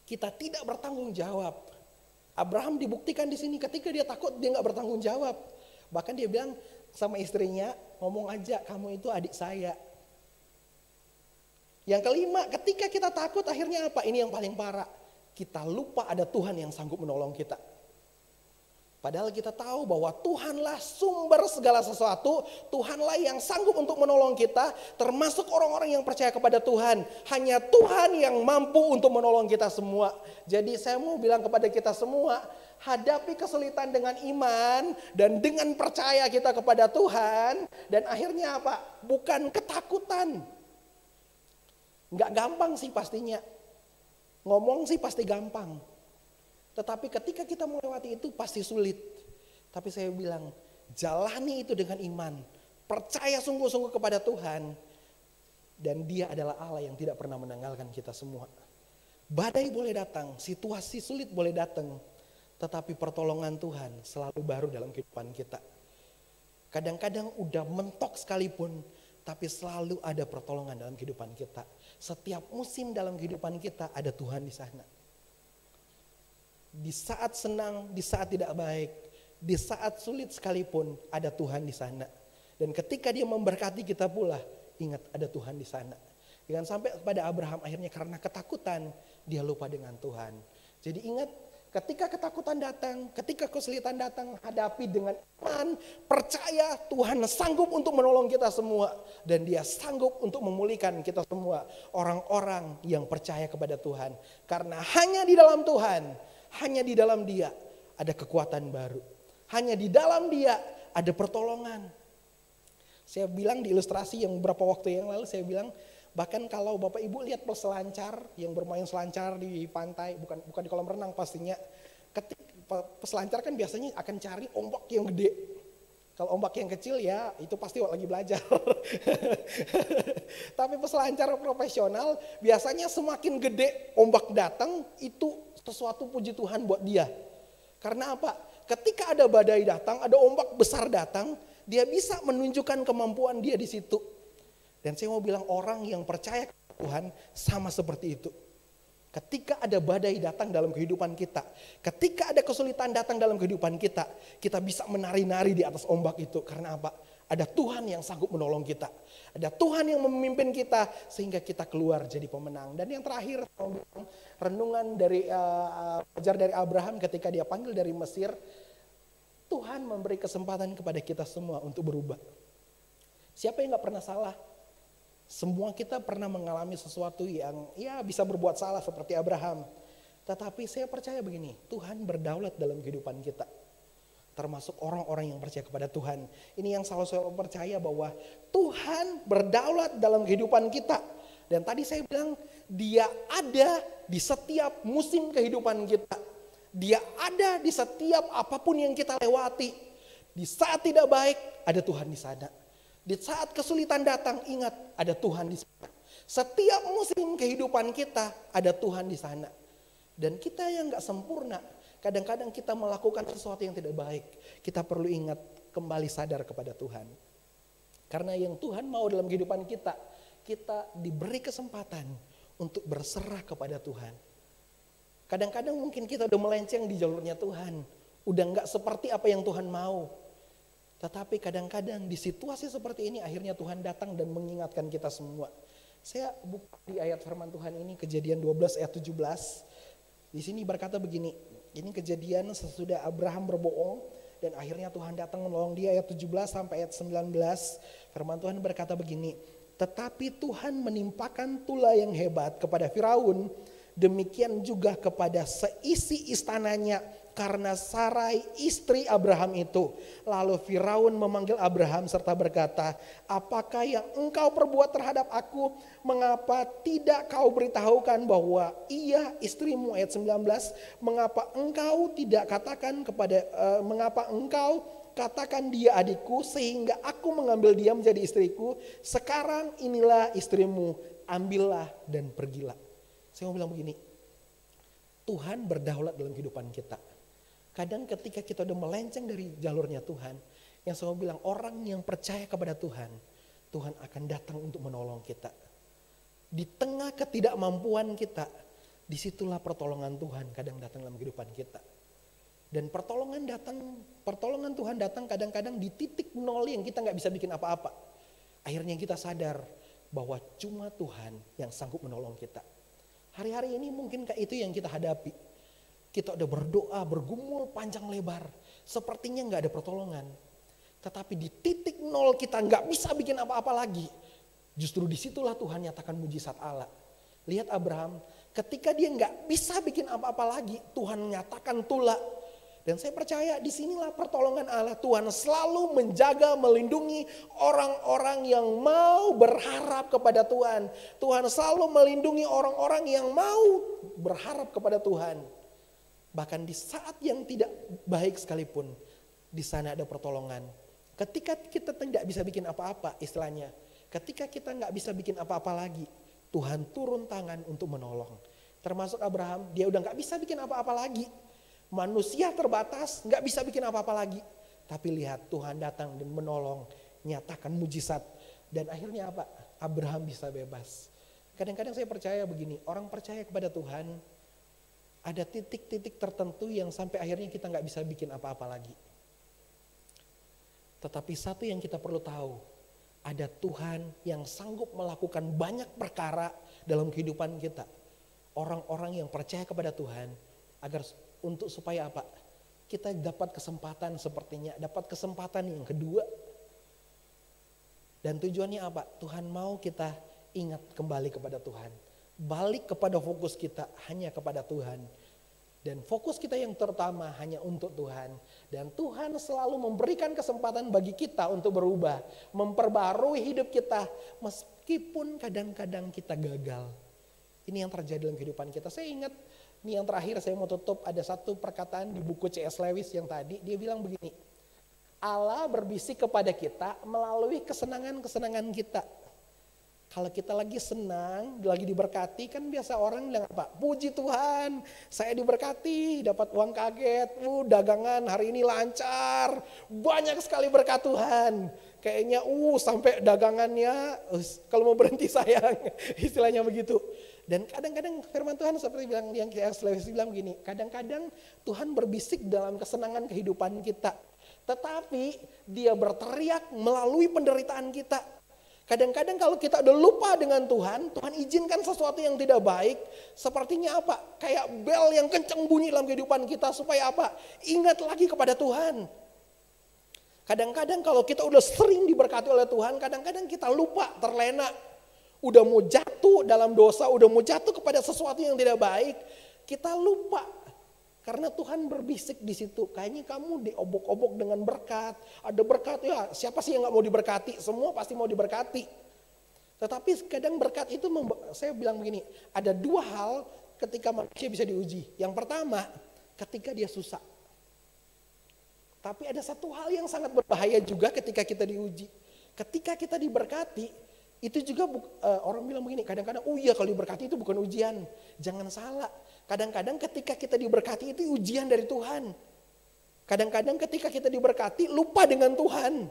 Kita tidak bertanggung jawab. Abraham dibuktikan di sini ketika dia takut dia enggak bertanggung jawab. Bahkan dia bilang sama istrinya, ngomong aja kamu itu adik saya. Yang kelima, ketika kita takut akhirnya apa? Ini yang paling parah. Kita lupa ada Tuhan yang sanggup menolong kita. Padahal kita tahu bahwa Tuhanlah sumber segala sesuatu. Tuhanlah yang sanggup untuk menolong kita. Termasuk orang-orang yang percaya kepada Tuhan. Hanya Tuhan yang mampu untuk menolong kita semua. Jadi saya mau bilang kepada kita semua, hadapi kesulitan dengan iman dan dengan percaya kita kepada Tuhan. Dan akhirnya apa? Bukan ketakutan. Nggak gampang sih pastinya. Ngomong sih pasti gampang. Tetapi ketika kita melewati itu pasti sulit. Tapi saya bilang, jalani itu dengan iman. Percaya sungguh-sungguh kepada Tuhan. Dan Dia adalah Allah yang tidak pernah meninggalkan kita semua. Badai boleh datang, situasi sulit boleh datang. Tetapi pertolongan Tuhan selalu baru dalam kehidupan kita. Kadang-kadang udah mentok sekalipun, tapi selalu ada pertolongan dalam kehidupan kita. Setiap musim dalam kehidupan kita ada Tuhan di sana. Di saat senang, di saat tidak baik, di saat sulit sekalipun ada Tuhan di sana. Dan ketika Dia memberkati kita pula, ingat ada Tuhan di sana. Jangan sampai pada Abraham akhirnya karena ketakutan dia lupa dengan Tuhan. Jadi ingat, ketika ketakutan datang, ketika kesulitan datang, hadapi dengan iman, percaya Tuhan sanggup untuk menolong kita semua. Dan Dia sanggup untuk memulihkan kita semua, orang-orang yang percaya kepada Tuhan. Karena hanya di dalam Tuhan, hanya di dalam Dia ada kekuatan baru. Hanya di dalam Dia ada pertolongan. Saya bilang di ilustrasi yang beberapa waktu yang lalu, saya bilang, bahkan kalau Bapak Ibu lihat peselancar yang bermain selancar di pantai, bukan di kolam renang pastinya. Peselancar kan biasanya akan cari ombak yang gede. Kalau ombak yang kecil ya itu pasti lagi belajar. Tapi peselancar profesional biasanya semakin gede ombak datang itu sesuatu puji Tuhan buat dia. Karena apa? Ketika ada badai datang, ada ombak besar datang, dia bisa menunjukkan kemampuan dia di situ. Dan saya mau bilang orang yang percaya kepada Tuhan sama seperti itu. Ketika ada badai datang dalam kehidupan kita, ketika ada kesulitan datang dalam kehidupan kita, kita bisa menari-nari di atas ombak itu. Karena apa? Ada Tuhan yang sanggup menolong kita. Ada Tuhan yang memimpin kita sehingga kita keluar jadi pemenang. Dan yang terakhir, renungan dari belajar dari Abraham ketika dia panggil dari Mesir, Tuhan memberi kesempatan kepada kita semua untuk berubah. Siapa yang gak pernah salah? Semua kita pernah mengalami sesuatu yang ya bisa berbuat salah seperti Abraham. Tetapi saya percaya begini, Tuhan berdaulat dalam kehidupan kita. Termasuk orang-orang yang percaya kepada Tuhan. Ini yang selalu saya percaya bahwa Tuhan berdaulat dalam kehidupan kita. Dan tadi saya bilang Dia ada di setiap musim kehidupan kita. Dia ada di setiap apapun yang kita lewati. Di saat tidak baik ada Tuhan di sana. Di saat kesulitan datang, ingat ada Tuhan di sana. Setiap musim kehidupan kita ada Tuhan di sana. Dan kita yang gak sempurna, kadang-kadang kita melakukan sesuatu yang tidak baik. Kita perlu ingat kembali sadar kepada Tuhan. Karena yang Tuhan mau dalam kehidupan kita, kita diberi kesempatan untuk berserah kepada Tuhan. Kadang-kadang mungkin kita udah melenceng di jalurnya Tuhan. Udah gak seperti apa yang Tuhan mau. Tetapi kadang-kadang di situasi seperti ini akhirnya Tuhan datang dan mengingatkan kita semua. Saya buka di ayat firman Tuhan ini, Kejadian 12 ayat 17. Di sini berkata begini, ini kejadian sesudah Abraham berbohong dan akhirnya Tuhan datang menolong dia, ayat 17 sampai ayat 19. Firman Tuhan berkata begini, tetapi Tuhan menimpakan tula yang hebat kepada Firaun, demikian juga kepada seisi istananya karena Sarai istri Abraham itu. Lalu Firaun memanggil Abraham serta berkata, apakah yang engkau perbuat terhadap aku? Mengapa tidak kau beritahukan bahwa ia istrimu? Ayat 19, mengapa engkau tidak katakan mengapa engkau katakan dia adikku sehingga aku mengambil dia menjadi istriku? Sekarang inilah istrimu, ambillah dan pergilah. Saya mau bilang begini, Tuhan berdaulat dalam kehidupan kita. Kadang ketika kita udah melenceng dari jalurnya Tuhan, yang saya mau bilang orang yang percaya kepada Tuhan, Tuhan akan datang untuk menolong kita. Di tengah ketidakmampuan kita, disitulah pertolongan Tuhan kadang datang dalam kehidupan kita. Dan pertolongan Tuhan datang kadang-kadang di titik nol yang kita gak bisa bikin apa-apa. Akhirnya kita sadar bahwa cuma Tuhan yang sanggup menolong kita. Hari-hari ini mungkin kayak itu yang kita hadapi. Kita udah berdoa, bergumul panjang lebar. Sepertinya gak ada pertolongan. Tetapi di titik nol kita gak bisa bikin apa-apa lagi. Justru disitulah Tuhan nyatakan mujizat Allah. Lihat Abraham, ketika dia gak bisa bikin apa-apa lagi, Tuhan nyatakan tula. Dan saya percaya disinilah pertolongan Allah. Tuhan selalu menjaga, melindungi orang-orang yang mau berharap kepada Tuhan. Tuhan selalu melindungi orang-orang yang mau berharap kepada Tuhan. Bahkan di saat yang tidak baik sekalipun, di sana ada pertolongan. Ketika kita tidak bisa bikin apa-apa, istilahnya, ketika kita nggak bisa bikin apa-apa lagi, Tuhan turun tangan untuk menolong. Termasuk Abraham, dia udah nggak bisa bikin apa-apa lagi. Manusia terbatas, nggak bisa bikin apa-apa lagi. Tapi lihat Tuhan datang dan menolong, nyatakan mujizat. Dan akhirnya apa? Abraham bisa bebas. Kadang-kadang saya percaya begini, orang percaya kepada Tuhan, ada titik-titik tertentu yang sampai akhirnya kita nggak bisa bikin apa-apa lagi. Tetapi satu yang kita perlu tahu, ada Tuhan yang sanggup melakukan banyak perkara dalam kehidupan kita. Orang-orang yang percaya kepada Tuhan, agar supaya apa? Kita dapat kesempatan sepertinya, dapat kesempatan yang kedua. Dan tujuannya apa? Tuhan mau kita ingat kembali kepada Tuhan. Balik kepada fokus kita hanya kepada Tuhan. Dan fokus kita yang terutama hanya untuk Tuhan. Dan Tuhan selalu memberikan kesempatan bagi kita untuk berubah. Memperbarui hidup kita meskipun kadang-kadang kita gagal. Ini yang terjadi dalam kehidupan kita. Saya ingat, ini yang terakhir saya mau tutup, ada satu perkataan di buku C.S. Lewis yang tadi. Dia bilang begini, Allah berbisik kepada kita melalui kesenangan-kesenangan kita. Kalau kita lagi senang, lagi diberkati, kan biasa orang bilang apa? Puji Tuhan, saya diberkati, dapat uang kaget, dagangan hari ini lancar, banyak sekali berkat Tuhan. Kayaknya sampai dagangannya, kalau mau berhenti sayang, istilahnya begitu. Dan kadang-kadang firman Tuhan seperti bilang yang C.S. Lewis bilang gini, kadang-kadang Tuhan berbisik dalam kesenangan kehidupan kita. Tetapi dia berteriak melalui penderitaan kita. Kadang-kadang kalau kita udah lupa dengan Tuhan, Tuhan izinkan sesuatu yang tidak baik. Sepertinya apa? Kayak bel yang kencang bunyi dalam kehidupan kita supaya apa? Ingat lagi kepada Tuhan. Kadang-kadang kalau kita udah sering diberkati oleh Tuhan, kadang-kadang kita lupa, terlena. Udah mau jatuh dalam dosa, udah mau jatuh kepada sesuatu yang tidak baik, kita lupa. Karena Tuhan berbisik di situ, kayaknya kamu diobok-obok dengan berkat. Ada berkat, ya siapa sih yang gak mau diberkati? Semua pasti mau diberkati. Tetapi kadang berkat itu, saya bilang begini, ada dua hal ketika manusia bisa diuji. Yang pertama, ketika dia susah. Tapi ada satu hal yang sangat berbahaya juga ketika kita diuji. Ketika kita diberkati, itu juga orang bilang begini, kadang-kadang, iya kalau diberkati itu bukan ujian. Jangan salah. Kadang-kadang ketika kita diberkati itu ujian dari Tuhan. Kadang-kadang ketika kita diberkati lupa dengan Tuhan.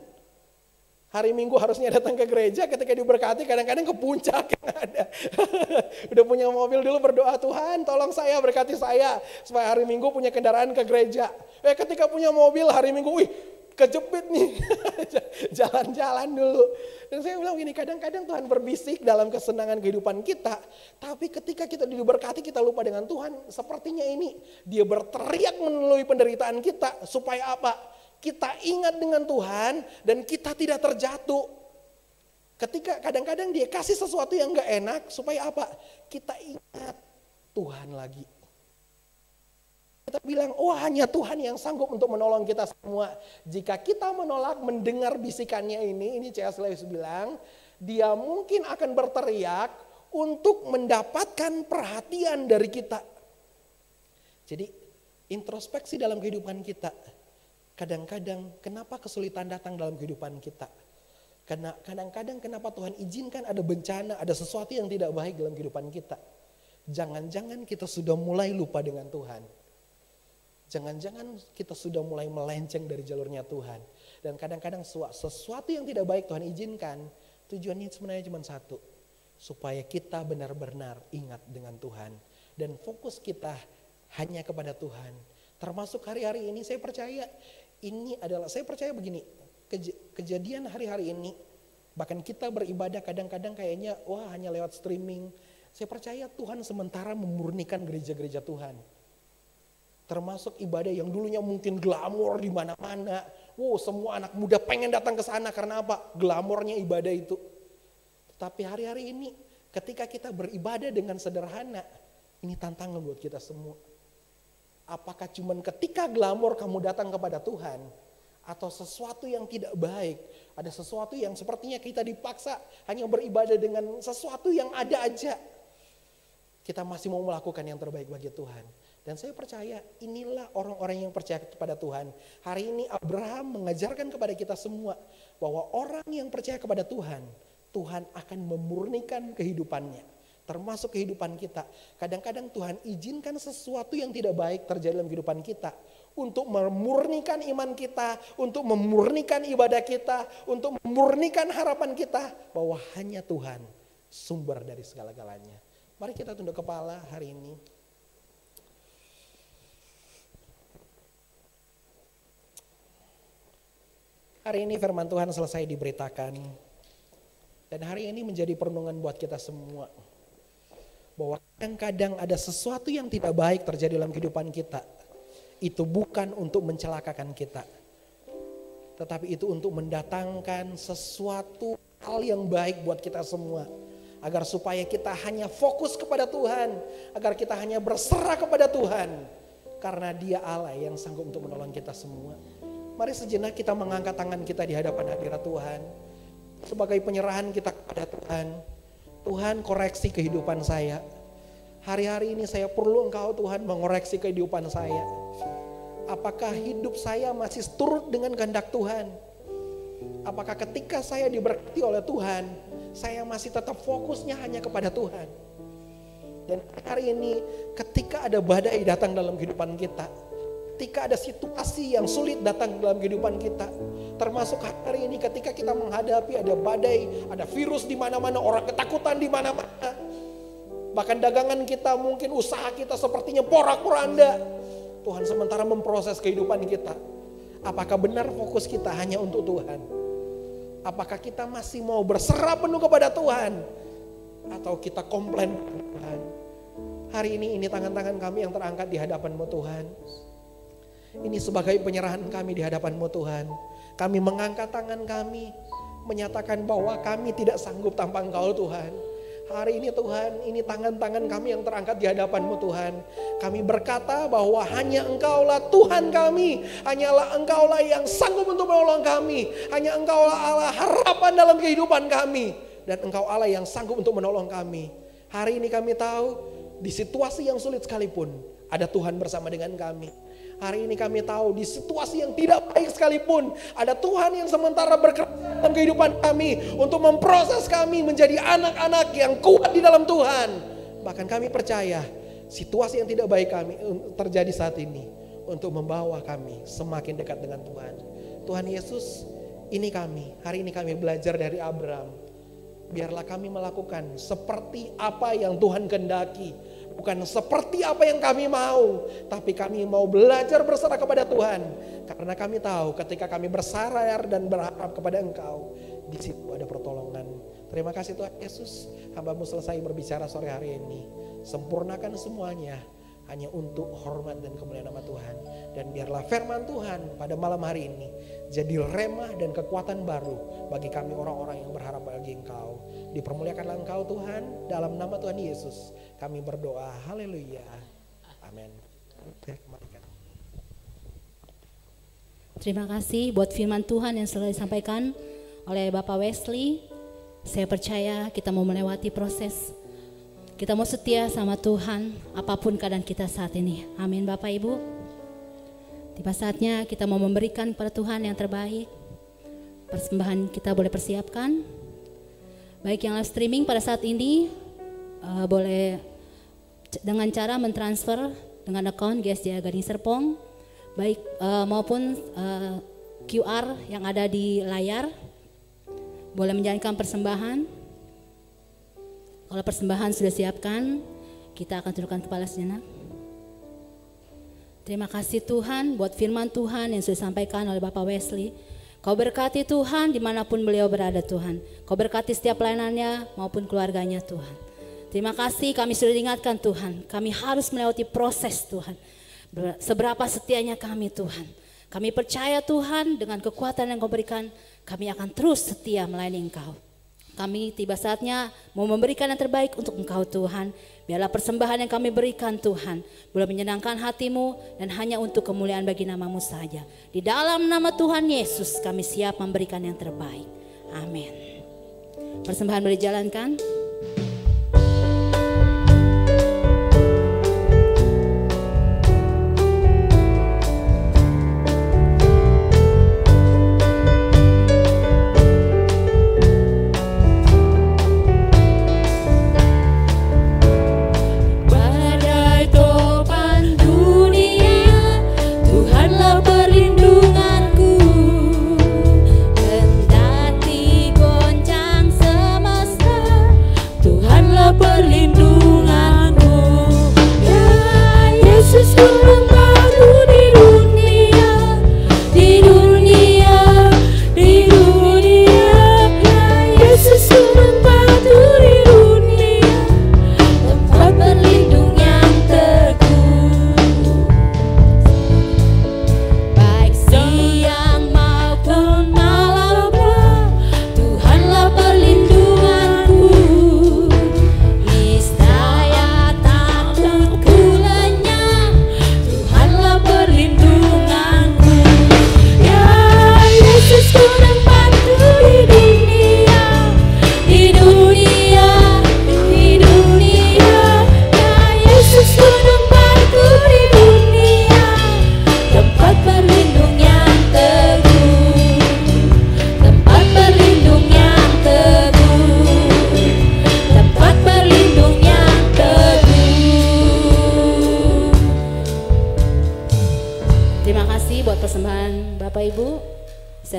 Hari Minggu harusnya datang ke gereja, ketika diberkati kadang-kadang ke puncak yang ada. Udah punya mobil dulu berdoa, Tuhan tolong saya, berkati saya. Supaya hari Minggu punya kendaraan ke gereja. Ketika punya mobil hari Minggu, wih kejepit nih. Jalan-jalan dulu. Dan saya bilang gini, kadang-kadang Tuhan berbisik dalam kesenangan kehidupan kita. Tapi ketika kita diberkati kita lupa dengan Tuhan. Sepertinya ini, dia berteriak melalui penderitaan kita. Supaya apa? Kita ingat dengan Tuhan dan kita tidak terjatuh. Ketika kadang-kadang dia kasih sesuatu yang gak enak supaya apa? Kita ingat Tuhan lagi. Kita bilang, oh hanya Tuhan yang sanggup untuk menolong kita semua. Jika kita menolak mendengar bisikannya ini C.S. Lewis bilang, dia mungkin akan berteriak untuk mendapatkan perhatian dari kita. Jadi introspeksi dalam kehidupan kita. Kadang-kadang kenapa kesulitan datang dalam kehidupan kita? Karena kadang-kadang kenapa Tuhan izinkan ada bencana, ada sesuatu yang tidak baik dalam kehidupan kita. Jangan-jangan kita sudah mulai lupa dengan Tuhan. Jangan-jangan kita sudah mulai melenceng dari jalurnya Tuhan. Dan kadang-kadang sesuatu yang tidak baik Tuhan izinkan, tujuannya sebenarnya cuma satu. Supaya kita benar-benar ingat dengan Tuhan. Dan fokus kita hanya kepada Tuhan. Termasuk hari-hari ini saya percaya saya percaya begini, kejadian hari-hari ini, bahkan kita beribadah kadang-kadang kayaknya wah hanya lewat streaming. Saya percaya Tuhan sementara memurnikan gereja-gereja Tuhan. Termasuk ibadah yang dulunya mungkin glamor di mana-mana. Semua anak muda pengen datang ke sana karena apa? Glamornya ibadah itu. Tapi hari-hari ini ketika kita beribadah dengan sederhana, ini tantangan buat kita semua. Apakah cuman ketika glamor kamu datang kepada Tuhan atau sesuatu yang tidak baik, ada sesuatu yang sepertinya kita dipaksa hanya beribadah dengan sesuatu yang ada aja. Kita masih mau melakukan yang terbaik bagi Tuhan. Dan saya percaya inilah orang-orang yang percaya kepada Tuhan. Hari ini Abraham mengajarkan kepada kita semua bahwa orang yang percaya kepada Tuhan, Tuhan akan memurnikan kehidupannya. Termasuk kehidupan kita. Kadang-kadang Tuhan izinkan sesuatu yang tidak baik terjadi dalam kehidupan kita. Untuk memurnikan iman kita. Untuk memurnikan ibadah kita. Untuk memurnikan harapan kita. Bahwa hanya Tuhan sumber dari segala-galanya. Mari kita tunduk kepala hari ini. Hari ini firman Tuhan selesai diberitakan. Dan hari ini menjadi perenungan buat kita semua. Bahwa kadang-kadang ada sesuatu yang tidak baik terjadi dalam kehidupan kita. Itu bukan untuk mencelakakan kita. Tetapi itu untuk mendatangkan sesuatu hal yang baik buat kita semua. Agar supaya kita hanya fokus kepada Tuhan. Agar kita hanya berserah kepada Tuhan. Karena Dia Allah yang sanggup untuk menolong kita semua. Mari sejenak kita mengangkat tangan kita di hadapan hadirat Tuhan. Sebagai penyerahan kita kepada Tuhan. Tuhan koreksi kehidupan saya. Hari-hari ini saya perlu Engkau Tuhan mengoreksi kehidupan saya. Apakah hidup saya masih turut dengan kehendak Tuhan? Apakah ketika saya diberkati oleh Tuhan, saya masih tetap fokusnya hanya kepada Tuhan? Dan hari ini ketika ada badai datang dalam kehidupan kita, ketika ada situasi yang sulit datang dalam kehidupan kita, termasuk hari ini ketika kita menghadapi ada badai, ada virus di mana-mana, orang ketakutan di mana-mana. Bahkan dagangan kita, mungkin usaha kita sepertinya porak-poranda. Tuhan sementara memproses kehidupan kita. Apakah benar fokus kita hanya untuk Tuhan? Apakah kita masih mau berserah penuh kepada Tuhan? Atau kita komplain kepada Tuhan? Hari ini tangan-tangan kami yang terangkat di hadapan-Mu Tuhan. Ini sebagai penyerahan kami di hadapan-Mu Tuhan. Kami mengangkat tangan kami, menyatakan bahwa kami tidak sanggup tanpa Engkau Tuhan. Hari ini Tuhan, ini tangan-tangan kami yang terangkat di hadapan-Mu Tuhan. Kami berkata bahwa hanya Engkaulah Tuhan kami. Hanyalah Engkaulah yang sanggup untuk menolong kami. Hanya Engkaulah Allah harapan dalam kehidupan kami. Dan Engkau Allah yang sanggup untuk menolong kami. Hari ini kami tahu di situasi yang sulit sekalipun ada Tuhan bersama dengan kami. Hari ini kami tahu di situasi yang tidak baik sekalipun ada Tuhan yang sementara bekerja dalam kehidupan kami untuk memproses kami menjadi anak-anak yang kuat di dalam Tuhan. Bahkan kami percaya situasi yang tidak baik kami terjadi saat ini untuk membawa kami semakin dekat dengan Tuhan. Tuhan Yesus, hari ini kami belajar dari Abraham. Biarlah kami melakukan seperti apa yang Tuhan kehendaki. Bukan seperti apa yang kami mau, tapi kami mau belajar berserah kepada Tuhan. Karena kami tahu ketika kami bersandar dan berharap kepada Engkau, di situ ada pertolongan. Terima kasih Tuhan Yesus, hamba-Mu selesai berbicara sore hari ini. Sempurnakan semuanya hanya untuk hormat dan kemuliaan nama Tuhan. Dan biarlah firman Tuhan pada malam hari ini jadi remah dan kekuatan baru bagi kami orang-orang yang berharap bagi Engkau. Dipermuliakanlah Engkau Tuhan, dalam nama Tuhan Yesus kami berdoa, haleluya, amin. Terima kasih buat firman Tuhan yang selalu disampaikan oleh Bapak Wesley. Saya percaya kita mau melewati proses, kita mau setia sama Tuhan apapun keadaan kita saat ini. Amin Bapak Ibu. Tiba saatnya kita mau memberikan pada Tuhan yang terbaik. Persembahan kita boleh persiapkan. Baik yang live streaming pada saat ini boleh dengan cara mentransfer dengan akun GSJ Gading Serpong, baik maupun QR yang ada di layar. Boleh menjalankan persembahan. Kalau persembahan sudah siapkan, kita akan tundukkan kepala sejenak. Terima kasih Tuhan buat firman Tuhan yang sudah disampaikan oleh Bapak Wesley. Kau berkati Tuhan dimanapun beliau berada Tuhan. Kau berkati setiap pelayanannya maupun keluarganya Tuhan. Terima kasih kami sudah diingatkan Tuhan. Kami harus melewati proses Tuhan. Seberapa setianya kami Tuhan. Kami percaya Tuhan dengan kekuatan yang Kau berikan, kami akan terus setia melayani Engkau. Kami tiba saatnya mau memberikan yang terbaik untuk Engkau Tuhan. Biarlah persembahan yang kami berikan Tuhan boleh menyenangkan hati-Mu dan hanya untuk kemuliaan bagi nama-Mu saja. Di dalam nama Tuhan Yesus kami siap memberikan yang terbaik. Amin. Persembahan boleh dijalankan.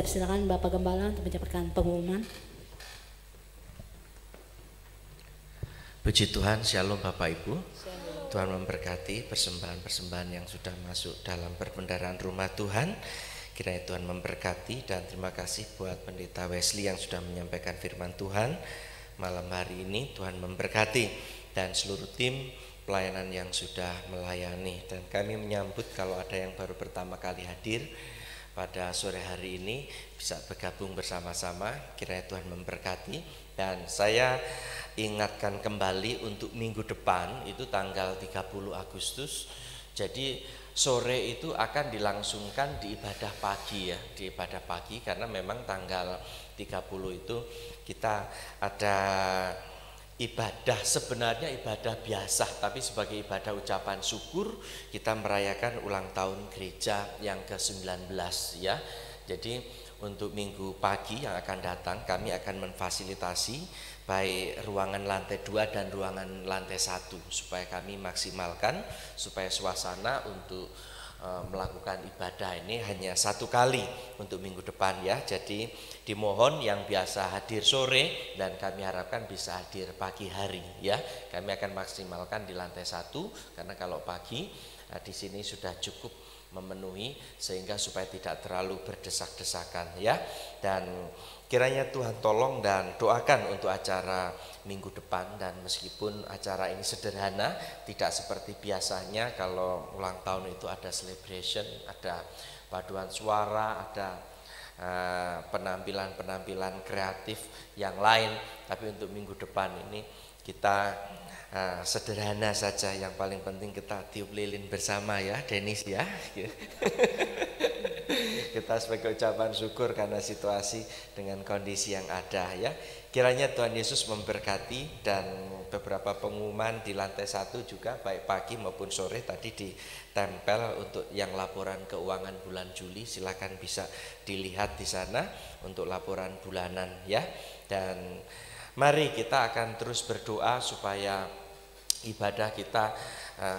Silakan Bapak Gembala untuk menyampaikan pengumuman. Puji Tuhan, Shalom Bapak Ibu. Tuhan memberkati persembahan-persembahan yang sudah masuk dalam perbendaharaan rumah Tuhan. Kiranya Tuhan memberkati, dan terima kasih buat Pendeta Wesley yang sudah menyampaikan firman Tuhan malam hari ini. Tuhan memberkati, dan seluruh tim pelayanan yang sudah melayani. Dan kami menyambut kalau ada yang baru pertama kali hadir pada sore hari ini bisa bergabung bersama-sama. Kiranya Tuhan memberkati. Dan saya ingatkan kembali untuk minggu depan itu tanggal 30 Agustus. Jadi sore itu akan dilangsungkan di ibadah pagi ya, di ibadah pagi, karena memang tanggal 30 itu kita ada ibadah, sebenarnya ibadah biasa, tapi sebagai ibadah ucapan syukur kita merayakan ulang tahun gereja yang ke-19 ya. Jadi untuk minggu pagi yang akan datang kami akan memfasilitasi baik ruangan lantai 2 dan ruangan lantai 1 supaya kami maksimalkan, supaya suasana untuk melakukan ibadah ini hanya 1 kali untuk minggu depan ya. Jadi dimohon yang biasa hadir sore dan kami harapkan bisa hadir pagi hari ya. Kami akan maksimalkan di lantai 1 karena kalau pagi di sini sudah cukup memenuhi sehingga supaya tidak terlalu berdesak-desakan ya. Dan kiranya Tuhan tolong dan doakan untuk acara minggu depan, dan meskipun acara ini sederhana, tidak seperti biasanya kalau ulang tahun itu ada celebration, ada paduan suara, ada penampilan-penampilan kreatif yang lain. Tapi untuk minggu depan ini kita sederhana saja, yang paling penting kita tiup lilin bersama ya Denis ya. Kita sebagai ucapan syukur karena situasi dengan kondisi yang ada ya. Kiranya Tuhan Yesus memberkati, dan beberapa pengumuman di lantai 1 juga baik pagi maupun sore tadi ditempel untuk yang laporan keuangan bulan Juli, silakan bisa dilihat di sana untuk laporan bulanan ya. Dan mari kita akan terus berdoa supaya ibadah kita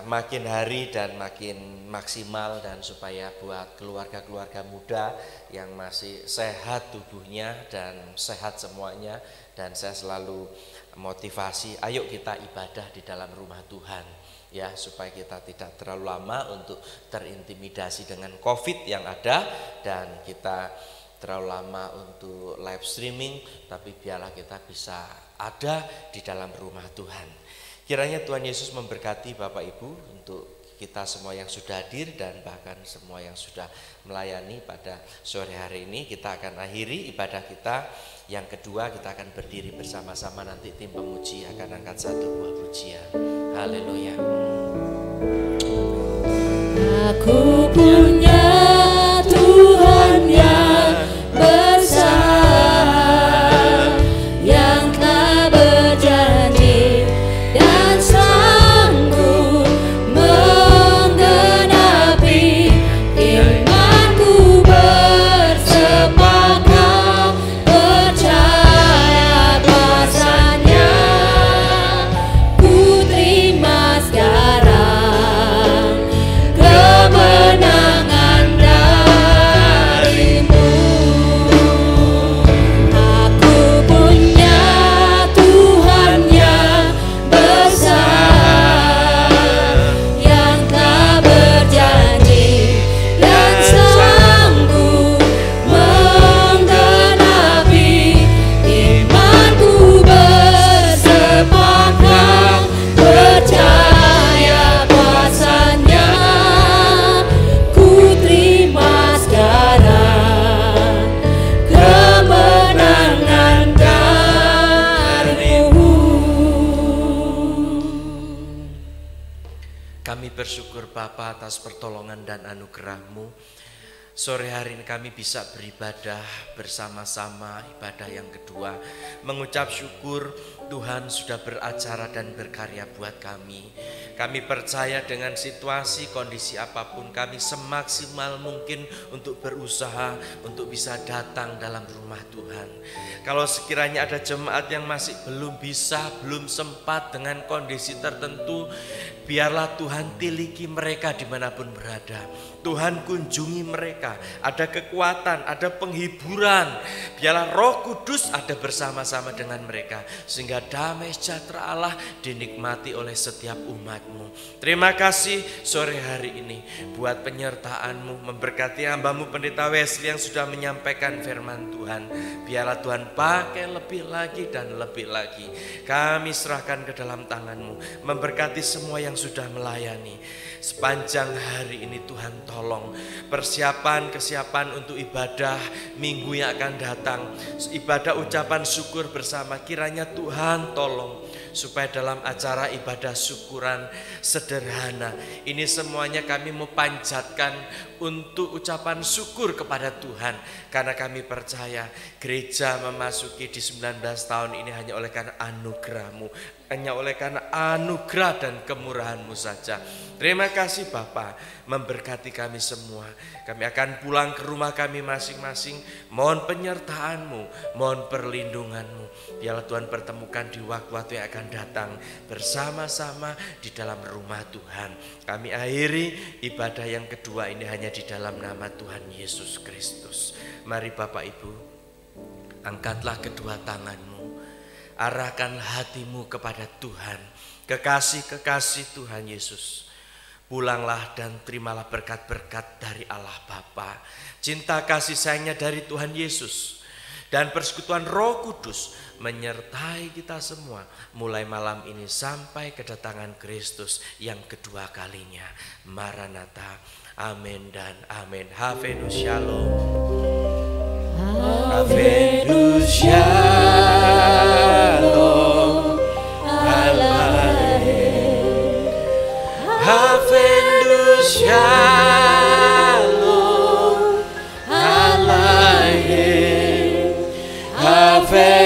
makin hari dan makin maksimal, dan supaya buat keluarga-keluarga muda yang masih sehat tubuhnya dan sehat semuanya, dan saya selalu motivasi, ayo kita ibadah di dalam rumah Tuhan ya, supaya kita tidak terlalu lama untuk terintimidasi dengan COVID yang ada, dan kita terlalu lama untuk live streaming, tapi biarlah kita bisa ada di dalam rumah Tuhan. Kiranya Tuhan Yesus memberkati Bapak Ibu, untuk kita semua yang sudah hadir dan bahkan semua yang sudah melayani pada sore hari ini. Kita akan akhiri ibadah kita. Yang kedua, kita akan berdiri bersama-sama, nanti tim pemuji akan angkat 1 buah pujian. Haleluya. Aku punya Tuhan yang besar, yang telah berjanji dan sanggup menggenapi imanku, bersepakat percaya kuasanya. Ku terima sekarang kemenangan darimu. Aku punya Tuhan yang besar, yang telah berjanji dan sanggup menggenapi imanku, bersepakat percaya kuasanya. Ku terima sekarang kemenangan darimu. Kami bersyukur Bapa atas pertolongan dan anugerah-Mu. Sore hari ini kami bisa beribadah bersama-sama, ibadah yang kedua, mengucap syukur Tuhan sudah beracara dan berkarya buat kami. Kami percaya dengan situasi kondisi apapun, kami semaksimal mungkin untuk berusaha untuk bisa datang dalam rumah Tuhan. Kalau sekiranya ada jemaat yang masih belum bisa, belum sempat dengan kondisi tertentu, biarlah Tuhan tiliki mereka dimanapun berada. Tuhan kunjungi mereka, ada kekuatan, ada penghiburan. Biarlah Roh Kudus ada bersama-sama dengan mereka, sehingga damai sejahtera Allah dinikmati oleh setiap umat-Mu. Terima kasih sore hari ini buat penyertaan-Mu, memberkati hamba-Mu Pendeta Wesley yang sudah menyampaikan firman Tuhan. Biarlah Tuhan pakai lebih lagi dan lebih lagi. Kami serahkan ke dalam tangan-Mu, memberkati semua yang sudah melayani. Sepanjang hari ini Tuhan tolong kesiapan untuk ibadah minggu yang akan datang, ibadah ucapan syukur bersama. Kiranya Tuhan tolong supaya dalam acara ibadah syukuran sederhana ini semuanya kami mau panjatkan untuk ucapan syukur kepada Tuhan, karena kami percaya gereja memasuki di 19 tahun ini hanya oleh karena anugerah-Mu, hanya oleh karena anugerah dan kemurahan-Mu saja. Terima kasih Bapa, memberkati kami semua. Kami akan pulang ke rumah kami masing-masing. Mohon penyertaan-Mu, mohon perlindungan-Mu. Biarlah Tuhan pertemukan di waktu-waktu yang akan datang bersama-sama di dalam rumah Tuhan. Kami akhiri ibadah yang kedua ini hanya di dalam nama Tuhan Yesus Kristus. Mari Bapak Ibu, angkatlah kedua tanganmu. Arahkan hatimu kepada Tuhan, kekasih-kekasih Tuhan Yesus. Pulanglah dan terimalah berkat-berkat dari Allah Bapa, cinta kasih sayangnya dari Tuhan Yesus, dan persekutuan Roh Kudus menyertai kita semua mulai malam ini sampai kedatangan Kristus yang kedua kalinya. Maranatha. Amin dan amin. Havenus Shalom. Havenus Shalom. Havenus Shalom. Havenus